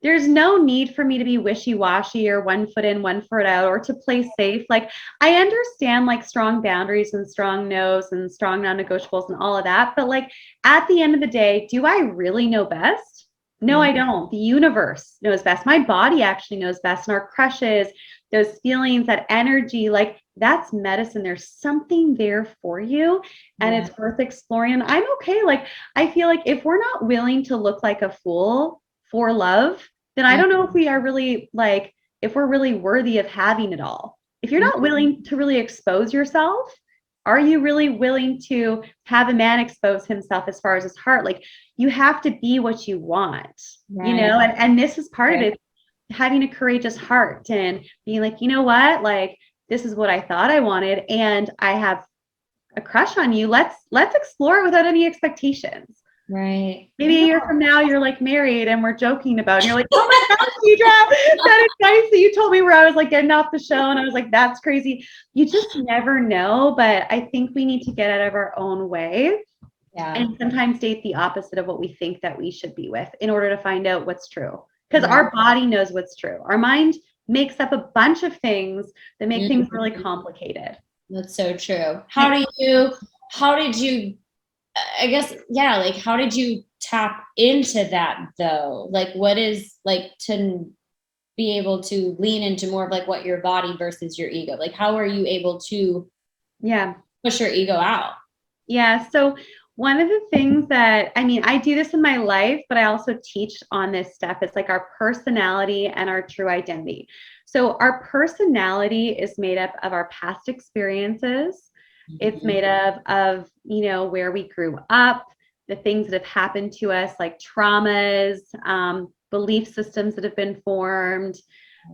There's no need for me to be wishy-washy or one foot in, one foot out, or to play safe. Like, I understand like strong boundaries and strong no's and strong non-negotiables and all of that. But like, at the end of the day, do I really know best? No, I don't. The universe knows best. My body actually knows best. And our crushes, those feelings, that energy, like that's medicine. There's something there for you, and it's worth exploring. And I'm okay. Like, I feel like if we're not willing to look like a fool for love, then I don't know if we are really like, if we're really worthy of having it all. If you're not willing to really expose yourself, are you really willing to have a man expose himself as far as his heart? Like, you have to be what you want, you know, and this is part of it, having a courageous heart and being like, you know what, like, this is what I thought I wanted, and I have a crush on you. Let's explore it without any expectations. Right. Maybe a year from now, you're like married and we're joking about it. And you're like, oh my gosh, Deidre, that is nice that you told me where I was like getting off the show. And I was like, that's crazy. You just never know. But I think we need to get out of our own way. Yeah. And sometimes date the opposite of what we think that we should be with in order to find out what's true. Because our body knows what's true. Our mind makes up a bunch of things that make things really complicated. That's so true. How did you I guess, yeah, like, how did you tap into that though? Like, what is like to be able to lean into more of like what your body versus your ego? Like, how are you able to push your ego out? Yeah. So one of the things that, I mean, I do this in my life, but I also teach on this stuff. It's like our personality and our true identity. So our personality is made up of our past experiences. It's made of, you know, where we grew up, the things that have happened to us, like traumas, belief systems that have been formed.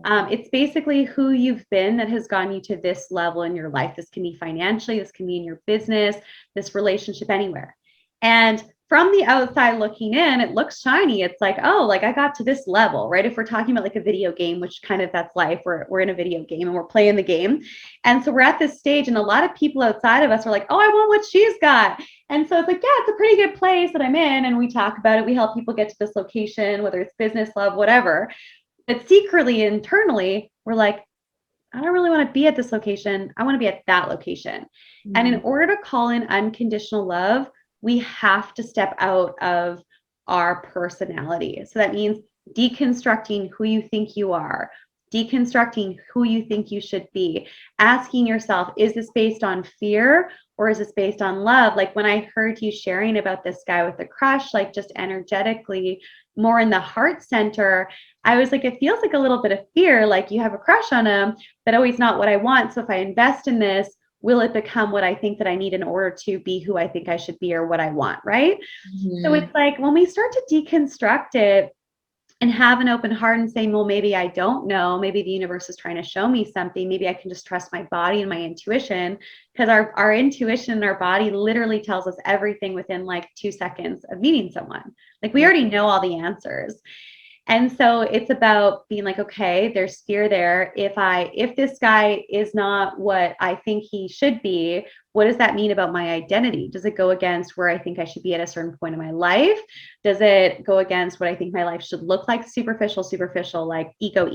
It's basically who you've been that has gotten you to this level in your life. This can be financially, this can be in your business, this relationship, anywhere. And from the outside looking in, it looks shiny. It's like, oh, like I got to this level, right? If we're talking about like a video game, which kind of that's life, we're in a video game and we're playing the game. And so we're at this stage, and a lot of people outside of us are like, oh, I want what she's got. And so it's like, yeah, it's a pretty good place that I'm in. And we talk about it. We help people get to this location, whether it's business, love, whatever. But secretly, internally, we're like, I don't really want to be at this location. I want to be at that location. And in order to call in unconditional love, we have to step out of our personality. So that means deconstructing who you think you are, deconstructing who you think you should be, asking yourself, is this based on fear or is this based on love? Like when I heard you sharing about this guy with a crush, like just energetically more in the heart center, I was like, it feels like a little bit of fear, like you have a crush on him, but always not what I want. So if I invest in this, will it become what I think that I need in order to be who I think I should be or what I want, right? So it's like when we start to deconstruct it, and have an open heart and say, well, maybe I don't know. Maybe the universe is trying to show me something. Maybe I can just trust my body and my intuition, because our intuition and our body literally tells us everything within like 2 seconds of meeting someone. Like we already know all the answers. And so it's about being like, okay, there's fear there. If this guy is not what I think he should be, what does that mean about my identity? Does it go against where I think I should be at a certain point in my life? Does it go against what I think my life should look like? Superficial, like ego.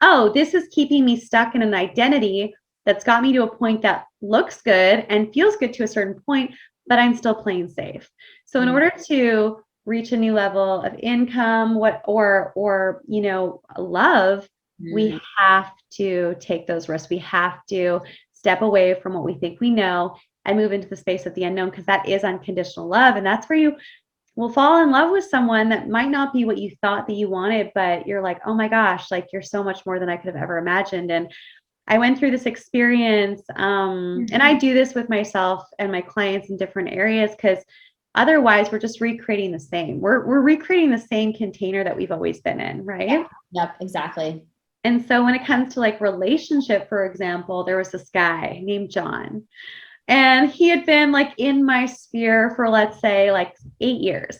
Oh, this is keeping me stuck in an identity that's got me to a point that looks good and feels good to a certain point, but I'm still playing safe. So in order to reach a new level of income, or love, we have to take those risks. We have to step away from what we think we know and move into the space of the unknown, because that is unconditional love. And that's where you will fall in love with someone that might not be what you thought that you wanted, but you're like, oh my gosh, like you're so much more than I could have ever imagined. And I went through this experience, and I do this with myself and my clients in different areas, because otherwise, we're just recreating the same. We're recreating the same container that we've always been in, right? Yeah. Yep, exactly. And so when it comes to like relationship, for example, there was this guy named John, and he had been like in my sphere for, let's say, like 8 years.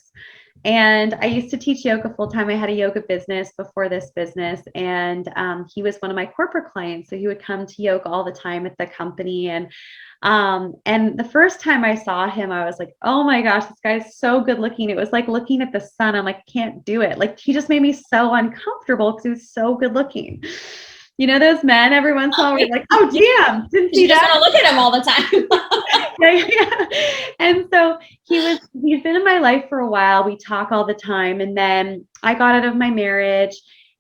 And I used to teach yoga full time. I had a yoga business before this business, and he was one of my corporate clients. So he would come to yoga all the time at the company. And the first time I saw him, I was like, oh my gosh, this guy's so good looking. It was like looking at the sun. I'm like, I can't do it. Like he just made me so uncomfortable because he was so good looking. You know, those men every once in a while were like, oh damn, didn't see you just that. want to look at him all the time. Yeah. And so he's been in my life for a while. We talk all the time. And then I got out of my marriage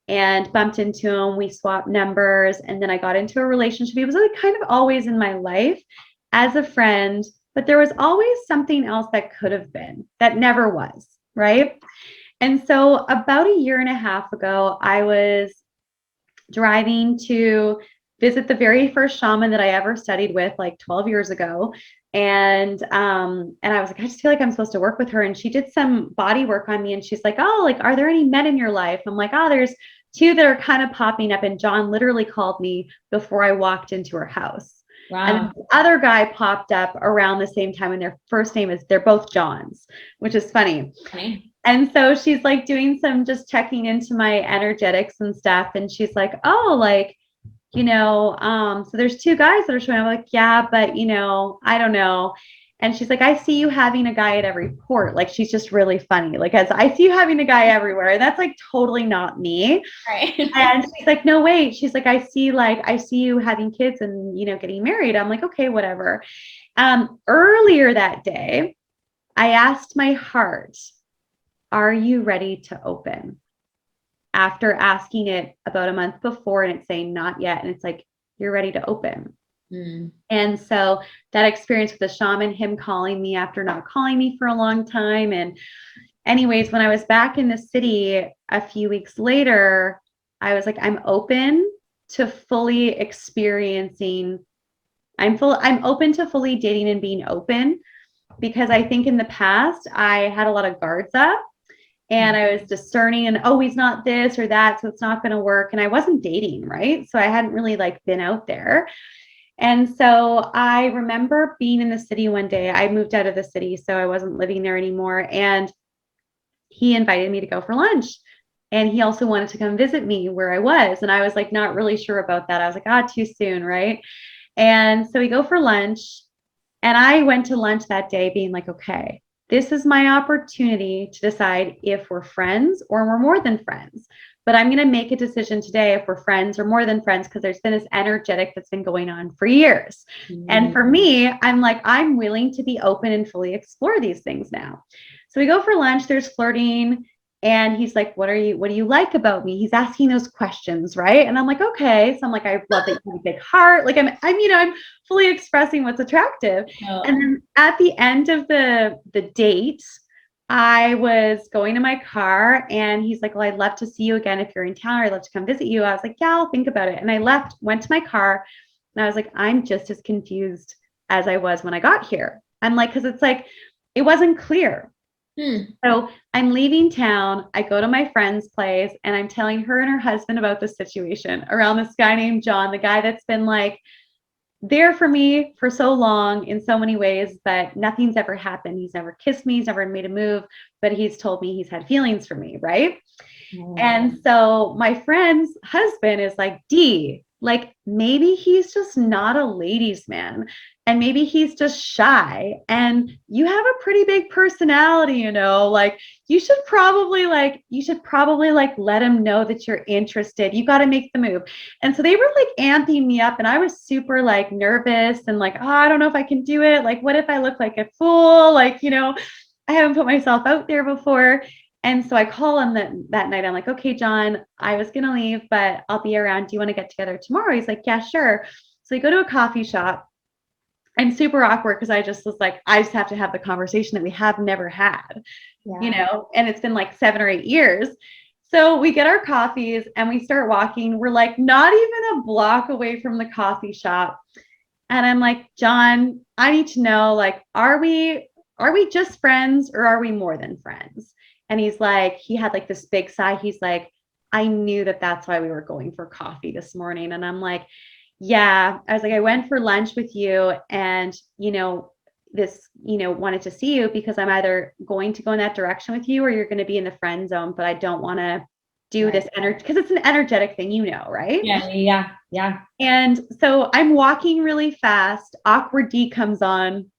and bumped into him. We swapped numbers. And then I got into a relationship. He was like kind of always in my life as a friend, but there was always something else that could have been that never was, right? And so about a year and a half ago, I was driving to visit the very first shaman that I ever studied with, like 12 years ago. And I was like, I just feel like I'm supposed to work with her. And she did some body work on me. And she's like, oh, like, are there any men in your life? I'm like, oh, there's 2 that are kind of popping up. And John literally called me before I walked into her house. Wow. And then the other guy popped up around the same time, and their first name is, they're both Johns, which is funny. Okay. And so she's like doing some just checking into my energetics and stuff. And she's like, oh, like, so there's 2 guys that are showing up. I'm like, yeah, but I don't know. And she's like, I see you having a guy at every port. Like, she's just really funny. Like, as I see you having a guy everywhere. And that's like totally not me. Right. And she's like, no, wait. She's like, I see you having kids and, getting married. I'm like, okay, whatever. Earlier that day, I asked my heart, are you ready to open? After asking it about a month before, and it's saying not yet. And it's like, you're ready to open. And so that experience with the shaman, him calling me after not calling me for a long time. And anyways, when I was back in the city a few weeks later, I was like, I'm open to fully experiencing. I'm open to fully dating and being open, because I think in the past I had a lot of guards up. And I was discerning, and oh, he's not this or that, so it's not going to work. And I wasn't dating, right? So I hadn't really like been out there. And so I remember being in the city one day. I moved out of the city, so I wasn't living there anymore. And he invited me to go for lunch. And he also wanted to come visit me where I was. And I was like, not really sure about that. I was like, too soon, right? And so we go for lunch. And I went to lunch that day being like, okay, this is my opportunity to decide if we're friends or we're more than friends. But I'm going to make a decision today if we're friends or more than friends, because there's been this energetic that's been going on for years. And for me, I'm like, I'm willing to be open and fully explore these things now. So we go for lunch, there's flirting, and he's like, what do you like about me? He's asking those questions, right? And I'm like, okay. So I'm like, I love that you have a big heart. Like I'm fully expressing what's attractive. Oh. And then at the end of the date, I was going to my car, and he's like, well, I'd love to see you again if you're in town, or I'd love to come visit you. I was like, yeah, I'll think about it. And I went to my car, and I was like, I'm just as confused as I was when I got here. I'm like, because it's like, it wasn't clear. So I'm leaving town. I go to my friend's place and I'm telling her and her husband about the situation around this guy named John, the guy that's been like there for me for so long in so many ways, but nothing's ever happened. He's never kissed me. He's never made a move, but he's told me he's had feelings for me. Right. And so my friend's husband is like, D, like maybe he's just not a ladies' man and maybe he's just shy and you have a pretty big personality, you know, like you should probably like let him know that you're interested. You got to make the move. And so they were like amping me up and I was super like nervous and like, oh, I don't know if I can do it. Like, what if I look like a fool? Like, you know, I haven't put myself out there before. And so I call him that night. I'm like, okay, John, I was going to leave, but I'll be around. Do you want to get together tomorrow? He's like, yeah, sure. So we go to a coffee shop. I'm super awkward because I just was like, I just have to have the conversation that we have never had, you know, and it's been like 7 or 8 years. So we get our coffees and we start walking. We're like not even a block away from the coffee shop. And I'm like, John, I need to know, like, are we just friends or are we more than friends? And he's like, he had like this big sigh. He's like, I knew that that's why we were going for coffee this morning. And I'm like, yeah, I was like, I went for lunch with you and, you know, this, you know, wanted to see you because I'm either going to go in that direction with you or you're going to be in the friend zone, but I don't want to do this energy because it's an energetic thing, you know, right? Yeah. And so I'm walking really fast. Awkward D comes on.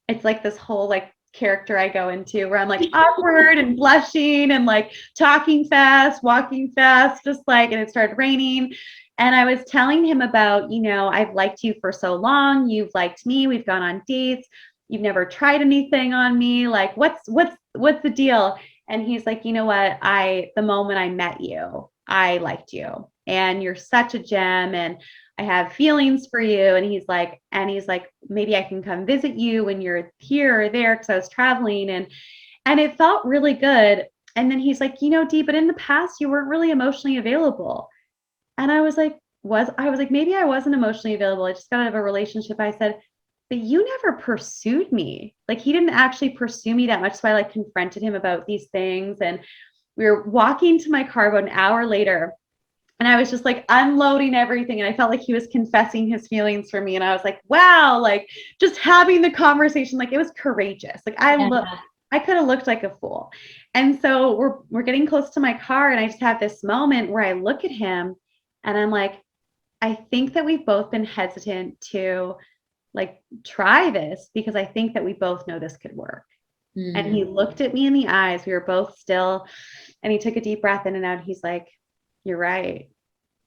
It's like this whole like character I go into where I'm like awkward and blushing and like talking fast, walking fast, just like, and it started raining. And I was telling him about, you know, I've liked you for so long. You've liked me. We've gone on dates. You've never tried anything on me. Like, what's the deal? And he's like, you know what? The moment I met you, I liked you and you're such a gem. And I have feelings for you. And he's like, maybe I can come visit you when you're here or there. Cause I was traveling and it felt really good. And then he's like, you know, Dee, but in the past you weren't really emotionally available. And I was like, maybe I wasn't emotionally available. I just got out of a relationship. I said, but you never pursued me. Like he didn't actually pursue me that much. So I like confronted him about these things. And we were walking to my car about an hour later. And I was just like unloading everything. And I felt like he was confessing his feelings for me. And I was like, wow, like just having the conversation, like it was courageous. Like I could have looked like a fool. And so we're getting close to my car. And I just have this moment where I look at him and I'm like, I think that we've both been hesitant to like try this because I think that we both know this could work. And he looked at me in the eyes. We were both still. And he took a deep breath in and out. He's like, you're right.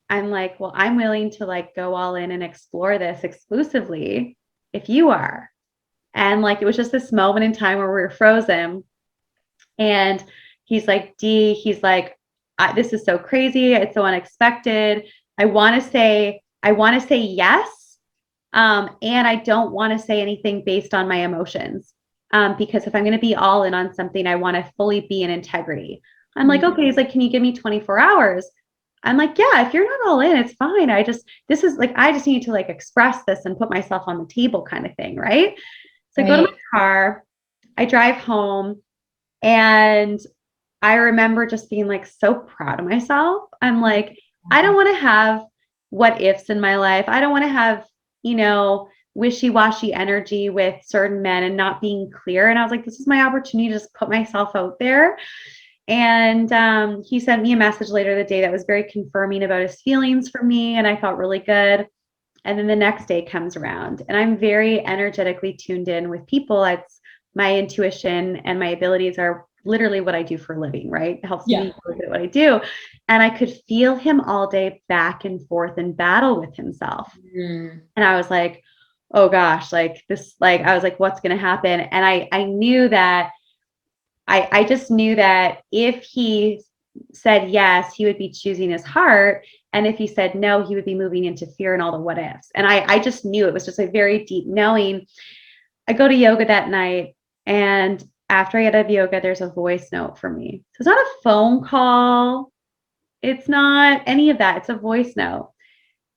I'm like, well, I'm willing to like go all in and explore this exclusively if you are. And like, it was just this moment in time where we were frozen. And he's like, D, he's like, this is so crazy. It's so unexpected. I want to say yes. And I don't want to say anything based on my emotions. Because if I'm going to be all in on something, I want to fully be in integrity. I'm like, okay. He's like, can you give me 24 hours? I'm like, yeah, if you're not all in, it's fine. I just need to like express this and put myself on the table kind of thing. Right. So I go to my car, I drive home, and I remember just being like so proud of myself. I'm like, I don't want to have what ifs in my life. I don't want to have, you know, wishy-washy energy with certain men and not being clear. And I was like, this is my opportunity to just put myself out there. And he sent me a message later the day that was very confirming about his feelings for me. And I felt really good. And then the next day comes around and I'm very energetically tuned in with people. It's my intuition and my abilities are literally what I do for a living, right? It helps me look at what I do. And I could feel him all day back and forth in battle with himself. And I was like, oh gosh, like this, like, I was like, what's going to happen? And I knew that I just knew that if he said yes, he would be choosing his heart. And if he said no, he would be moving into fear and all the what ifs. And I just knew it was just a very deep knowing. I go to yoga that night. And after I get out of yoga, there's a voice note for me. So it's not a phone call. It's not any of that. It's a voice note.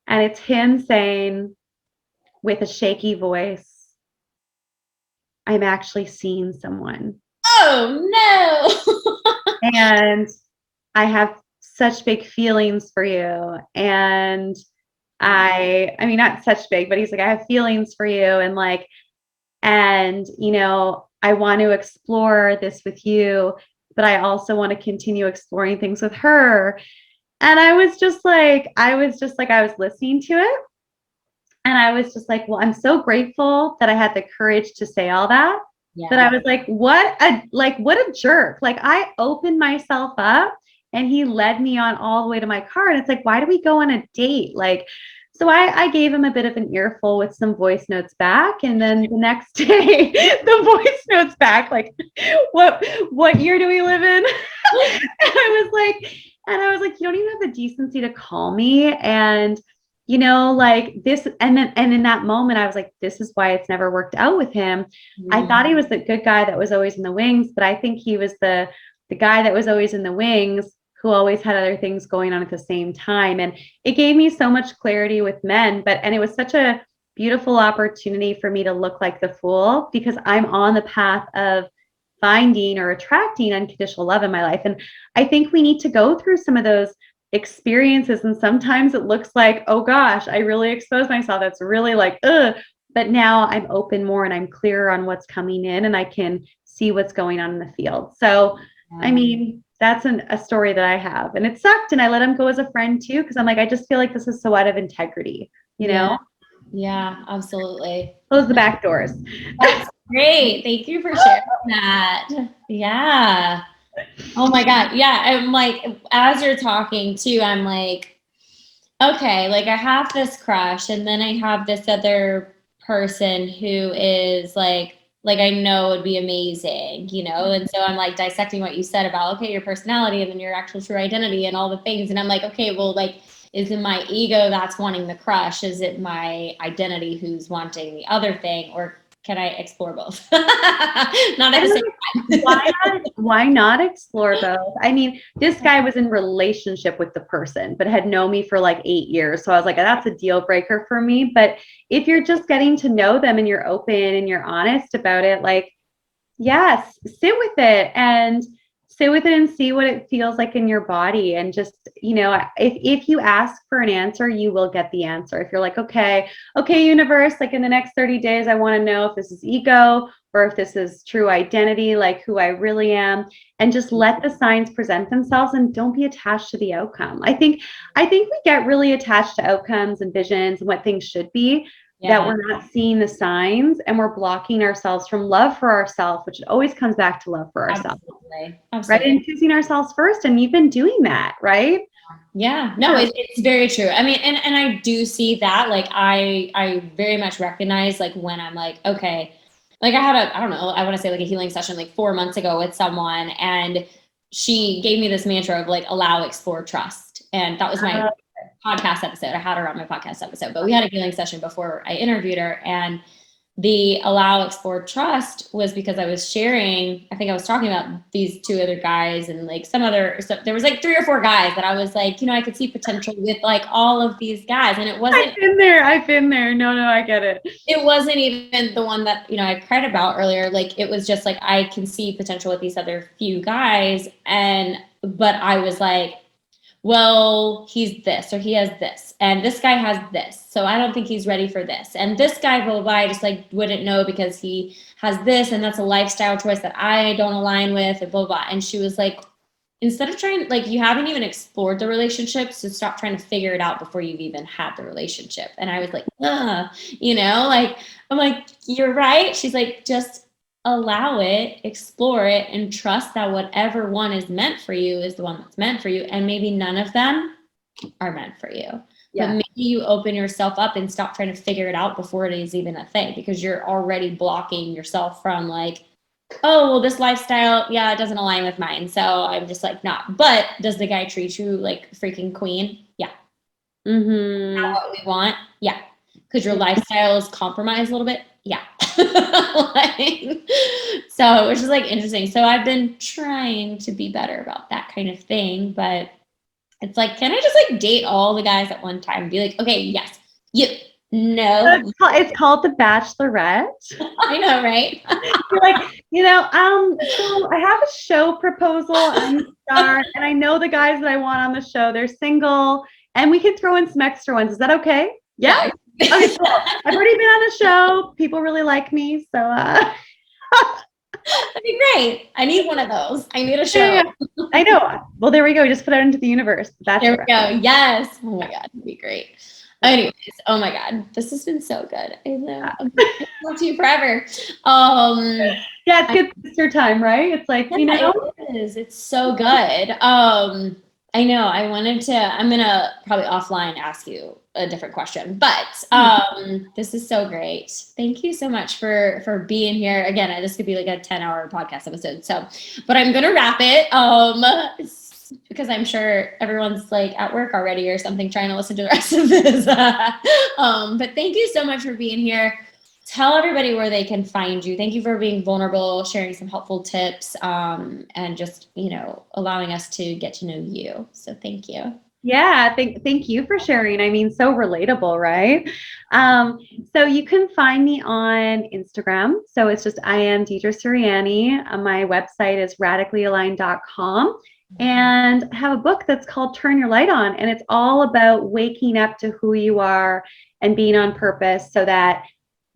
And it's him saying with a shaky voice, I'm actually seeing someone. oh no. And I have such big feelings for you. And I mean, not such big, but he's like, I have feelings for you. And like, and, you know, I want to explore this with you, but I also want to continue exploring things with her. And I was I was listening to it. And I was just like, well, I'm so grateful that I had the courage to say all that. Yeah. But I was like, what a jerk. Like I opened myself up and he led me on all the way to my car. And it's like, why do we go on a date? Like, so I gave him a bit of an earful with some voice notes back. And then the next day, the voice notes back, like, what year do we live in? And I was like, you don't even have the decency to call me. And you know, like this, and in that moment, I was like, this is why it's never worked out with him. I thought he was the good guy that was always in the wings, but I think he was the guy that was always in the wings who always had other things going on at the same time. And it gave me so much clarity with men, and it was such a beautiful opportunity for me to look like the fool because I'm on the path of finding or attracting unconditional love in my life. And I think we need to go through some of those experiences. And sometimes it looks like, oh gosh, I really exposed myself. That's really like, ugh. But now I'm open more and I'm clearer on what's coming in and I can see what's going on in the field. So, I mean, that's a story that I have. And it sucked. And I let him go as a friend too, because I'm like, I just feel like this is so out of integrity, you know? Yeah, absolutely. Close the back doors. That's great. Thank you for sharing that. Yeah. Oh my God. Yeah. I'm like, as you're talking too, I'm like, okay, like I have this crush and then I have this other person who is like I know would be amazing, you know? And so I'm like dissecting what you said about, okay, your personality and then your actual true identity and all the things. And I'm like, okay, well, like, is it my ego that's wanting the crush? Is it my identity who's wanting the other thing? Or can I explore both? Not at the same time. Why not explore both? I mean, this guy was in relationship with the person, but had known me for like 8 years. So I was like, that's a deal breaker for me. But if you're just getting to know them and you're open and you're honest about it, like, yes, sit with it and see what it feels like in your body. And just, you know, if you ask for an answer, you will get the answer. If you're like, okay, universe, like in the next 30 days, I want to know if this is ego or if this is true identity, like who I really am, and just let the signs present themselves and don't be attached to the outcome. I think we get really attached to outcomes and visions and what things should be. Yeah. That we're not seeing the signs and we're blocking ourselves from love for ourselves, which always comes back to love for ourselves. Absolutely. Right? And choosing ourselves first. And you've been doing that, right? Yeah, no, it's very true. I mean, and I do see that, like, I very much recognize, like, when I'm like, okay, like I had I don't know, I want to say like a healing session like 4 months ago with someone, and she gave me this mantra of like, allow, explore, trust. And that was my podcast episode. I had her on my podcast episode, but we had a healing session before I interviewed her. And the allow, explore, trust was because I was sharing, I think I was talking about these 2 other guys and like so there was like 3 or 4 guys that I was like, you know, I could see potential with like all of these guys. And it wasn't. I've been there. No, I get it. It wasn't even the one that, you know, I cried about earlier. Like, it was just like, I can see potential with these other few guys. But I was like, well, he's this, or he has this, and this guy has this, so I don't think he's ready for this. And this guy, blah, blah, blah, I just like wouldn't know because he has this, and that's a lifestyle choice that I don't align with, and blah, blah, blah. And she was like, instead of trying, like, you haven't even explored the relationship, so stop trying to figure it out before you've even had the relationship. And I was like, you know, like, I'm like, you're right. She's like, just allow it, explore it, and trust that whatever one is meant for you is the one that's meant for you. And maybe none of them are meant for you. Yeah. But maybe you open yourself up and stop trying to figure it out before it is even a thing, because you're already blocking yourself from like, oh, well, this lifestyle, yeah, it doesn't align with mine. So I'm just like, not. But does the guy treat you like freaking queen? Yeah. Mm-hmm. Is that what we want? Yeah. Because your lifestyle is compromised a little bit? Yeah. Like, so it was just like interesting. So I've been trying to be better about that kind of thing, but it's like, can I just like date all the guys at one time and be like, okay, yes, No. It's called The Bachelorette. I know, right? You're like, so I have a show proposal. I'm a star, and I know the guys that I want on the show. They're single, and we can throw in some extra ones. Is that okay? Yeah. Okay, cool. I've already been on the show. People really like me, so that'd be great. I need one of those. I need a show. Yeah. I know. Well, there we go. We just put it into the universe. There we go. Yes. Oh my God, it'd be great. Anyways, oh my God, this has been so good. I love you forever. Yeah, it's good sister time, right? It's like, it is. It's so good. I know. I'm gonna probably offline ask you a different question, but this is so great. Thank you so much for being here. Again, this could be like a 10-hour podcast episode. So, but I'm gonna wrap it. Because I'm sure everyone's like at work already or something trying to listen to the rest of this. But thank you so much for being here. Tell everybody where they can find you. Thank you for being vulnerable, sharing some helpful tips, and just, allowing us to get to know you. So thank you. Yeah, thank you for sharing. I mean, so relatable, right? So you can find me on Instagram. So it's just I am Deidre Sirianni. My website is radicallyaligned.com. And I have a book that's called Turn Your Light On. And it's all about waking up to who you are and being on purpose so that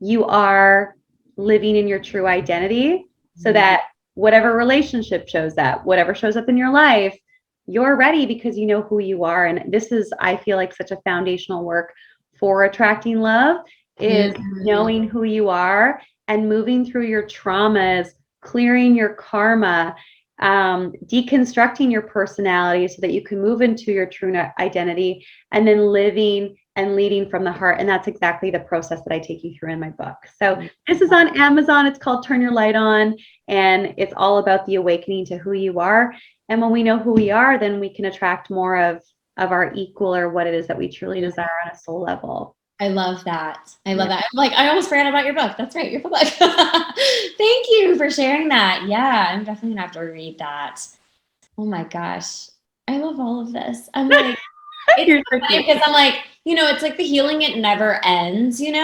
you are living in your true identity, so that whatever relationship shows up, whatever shows up in your life, you're ready because you know who you are. And this is, I feel like, such a foundational work for attracting love is knowing who you are and moving through your traumas, clearing your karma, deconstructing your personality so that you can move into your true identity, and then living and leading from the heart. And that's exactly the process that I take you through in my book. So this is on Amazon. It's called Turn Your Light On, and it's all about the awakening to who you are. And when we know who we are, then we can attract more of our equal, or what it is that we truly desire on a soul level. I love that. I love that. I'm like, I almost forgot about your book. That's right. Your book. Thank you for sharing that. Yeah, I'm definitely gonna have to read that. Oh my gosh. I love all of this. I'm like, it's funny because I'm like, it's like the healing, it never ends, and,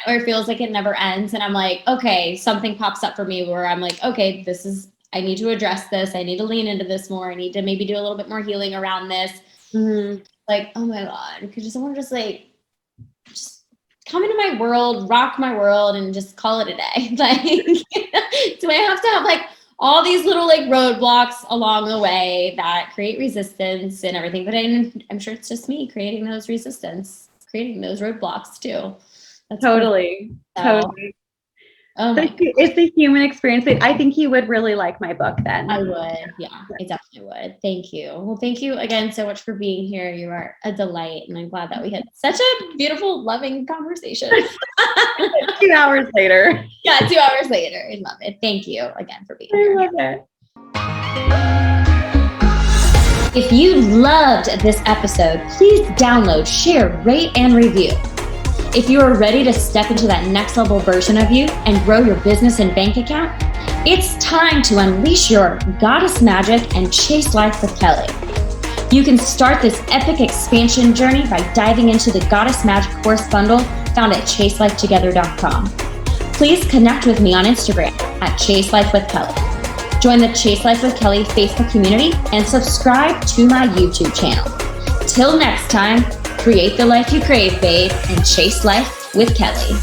or it feels like it never ends. And I'm like, okay, something pops up for me where I'm like, okay, I need to address this. I need to lean into this more. I need to maybe do a little bit more healing around this. Like, oh my God, because someone just come into my world, rock my world, and just call it a day. Like, do I have to have like all these little like roadblocks along the way that create resistance and everything? But I'm sure it's just me creating those roadblocks too. That's totally. Oh my it's a human experience. I think you would really like my book then. I would. Yeah, I definitely would. Thank you. Well, thank you again so much for being here. You are a delight. And I'm glad that we had such a beautiful, loving conversation. 2 hours later. Yeah, 2 hours later. I love it. Thank you again for being here. I love it. If you loved this episode, please download, share, rate, and review. If you are ready to step into that next level version of you and grow your business and bank account, it's time to unleash your goddess magic and chase life with Kelly. You can start this epic expansion journey by diving into the Goddess Magic course bundle found at chaselifetogether.com. Please connect with me on Instagram at Chase Life with Kelly. Join the Chase Life with Kelly Facebook community and subscribe to my YouTube channel. Till next time, create the life you crave, babe, and chase life with Kelly.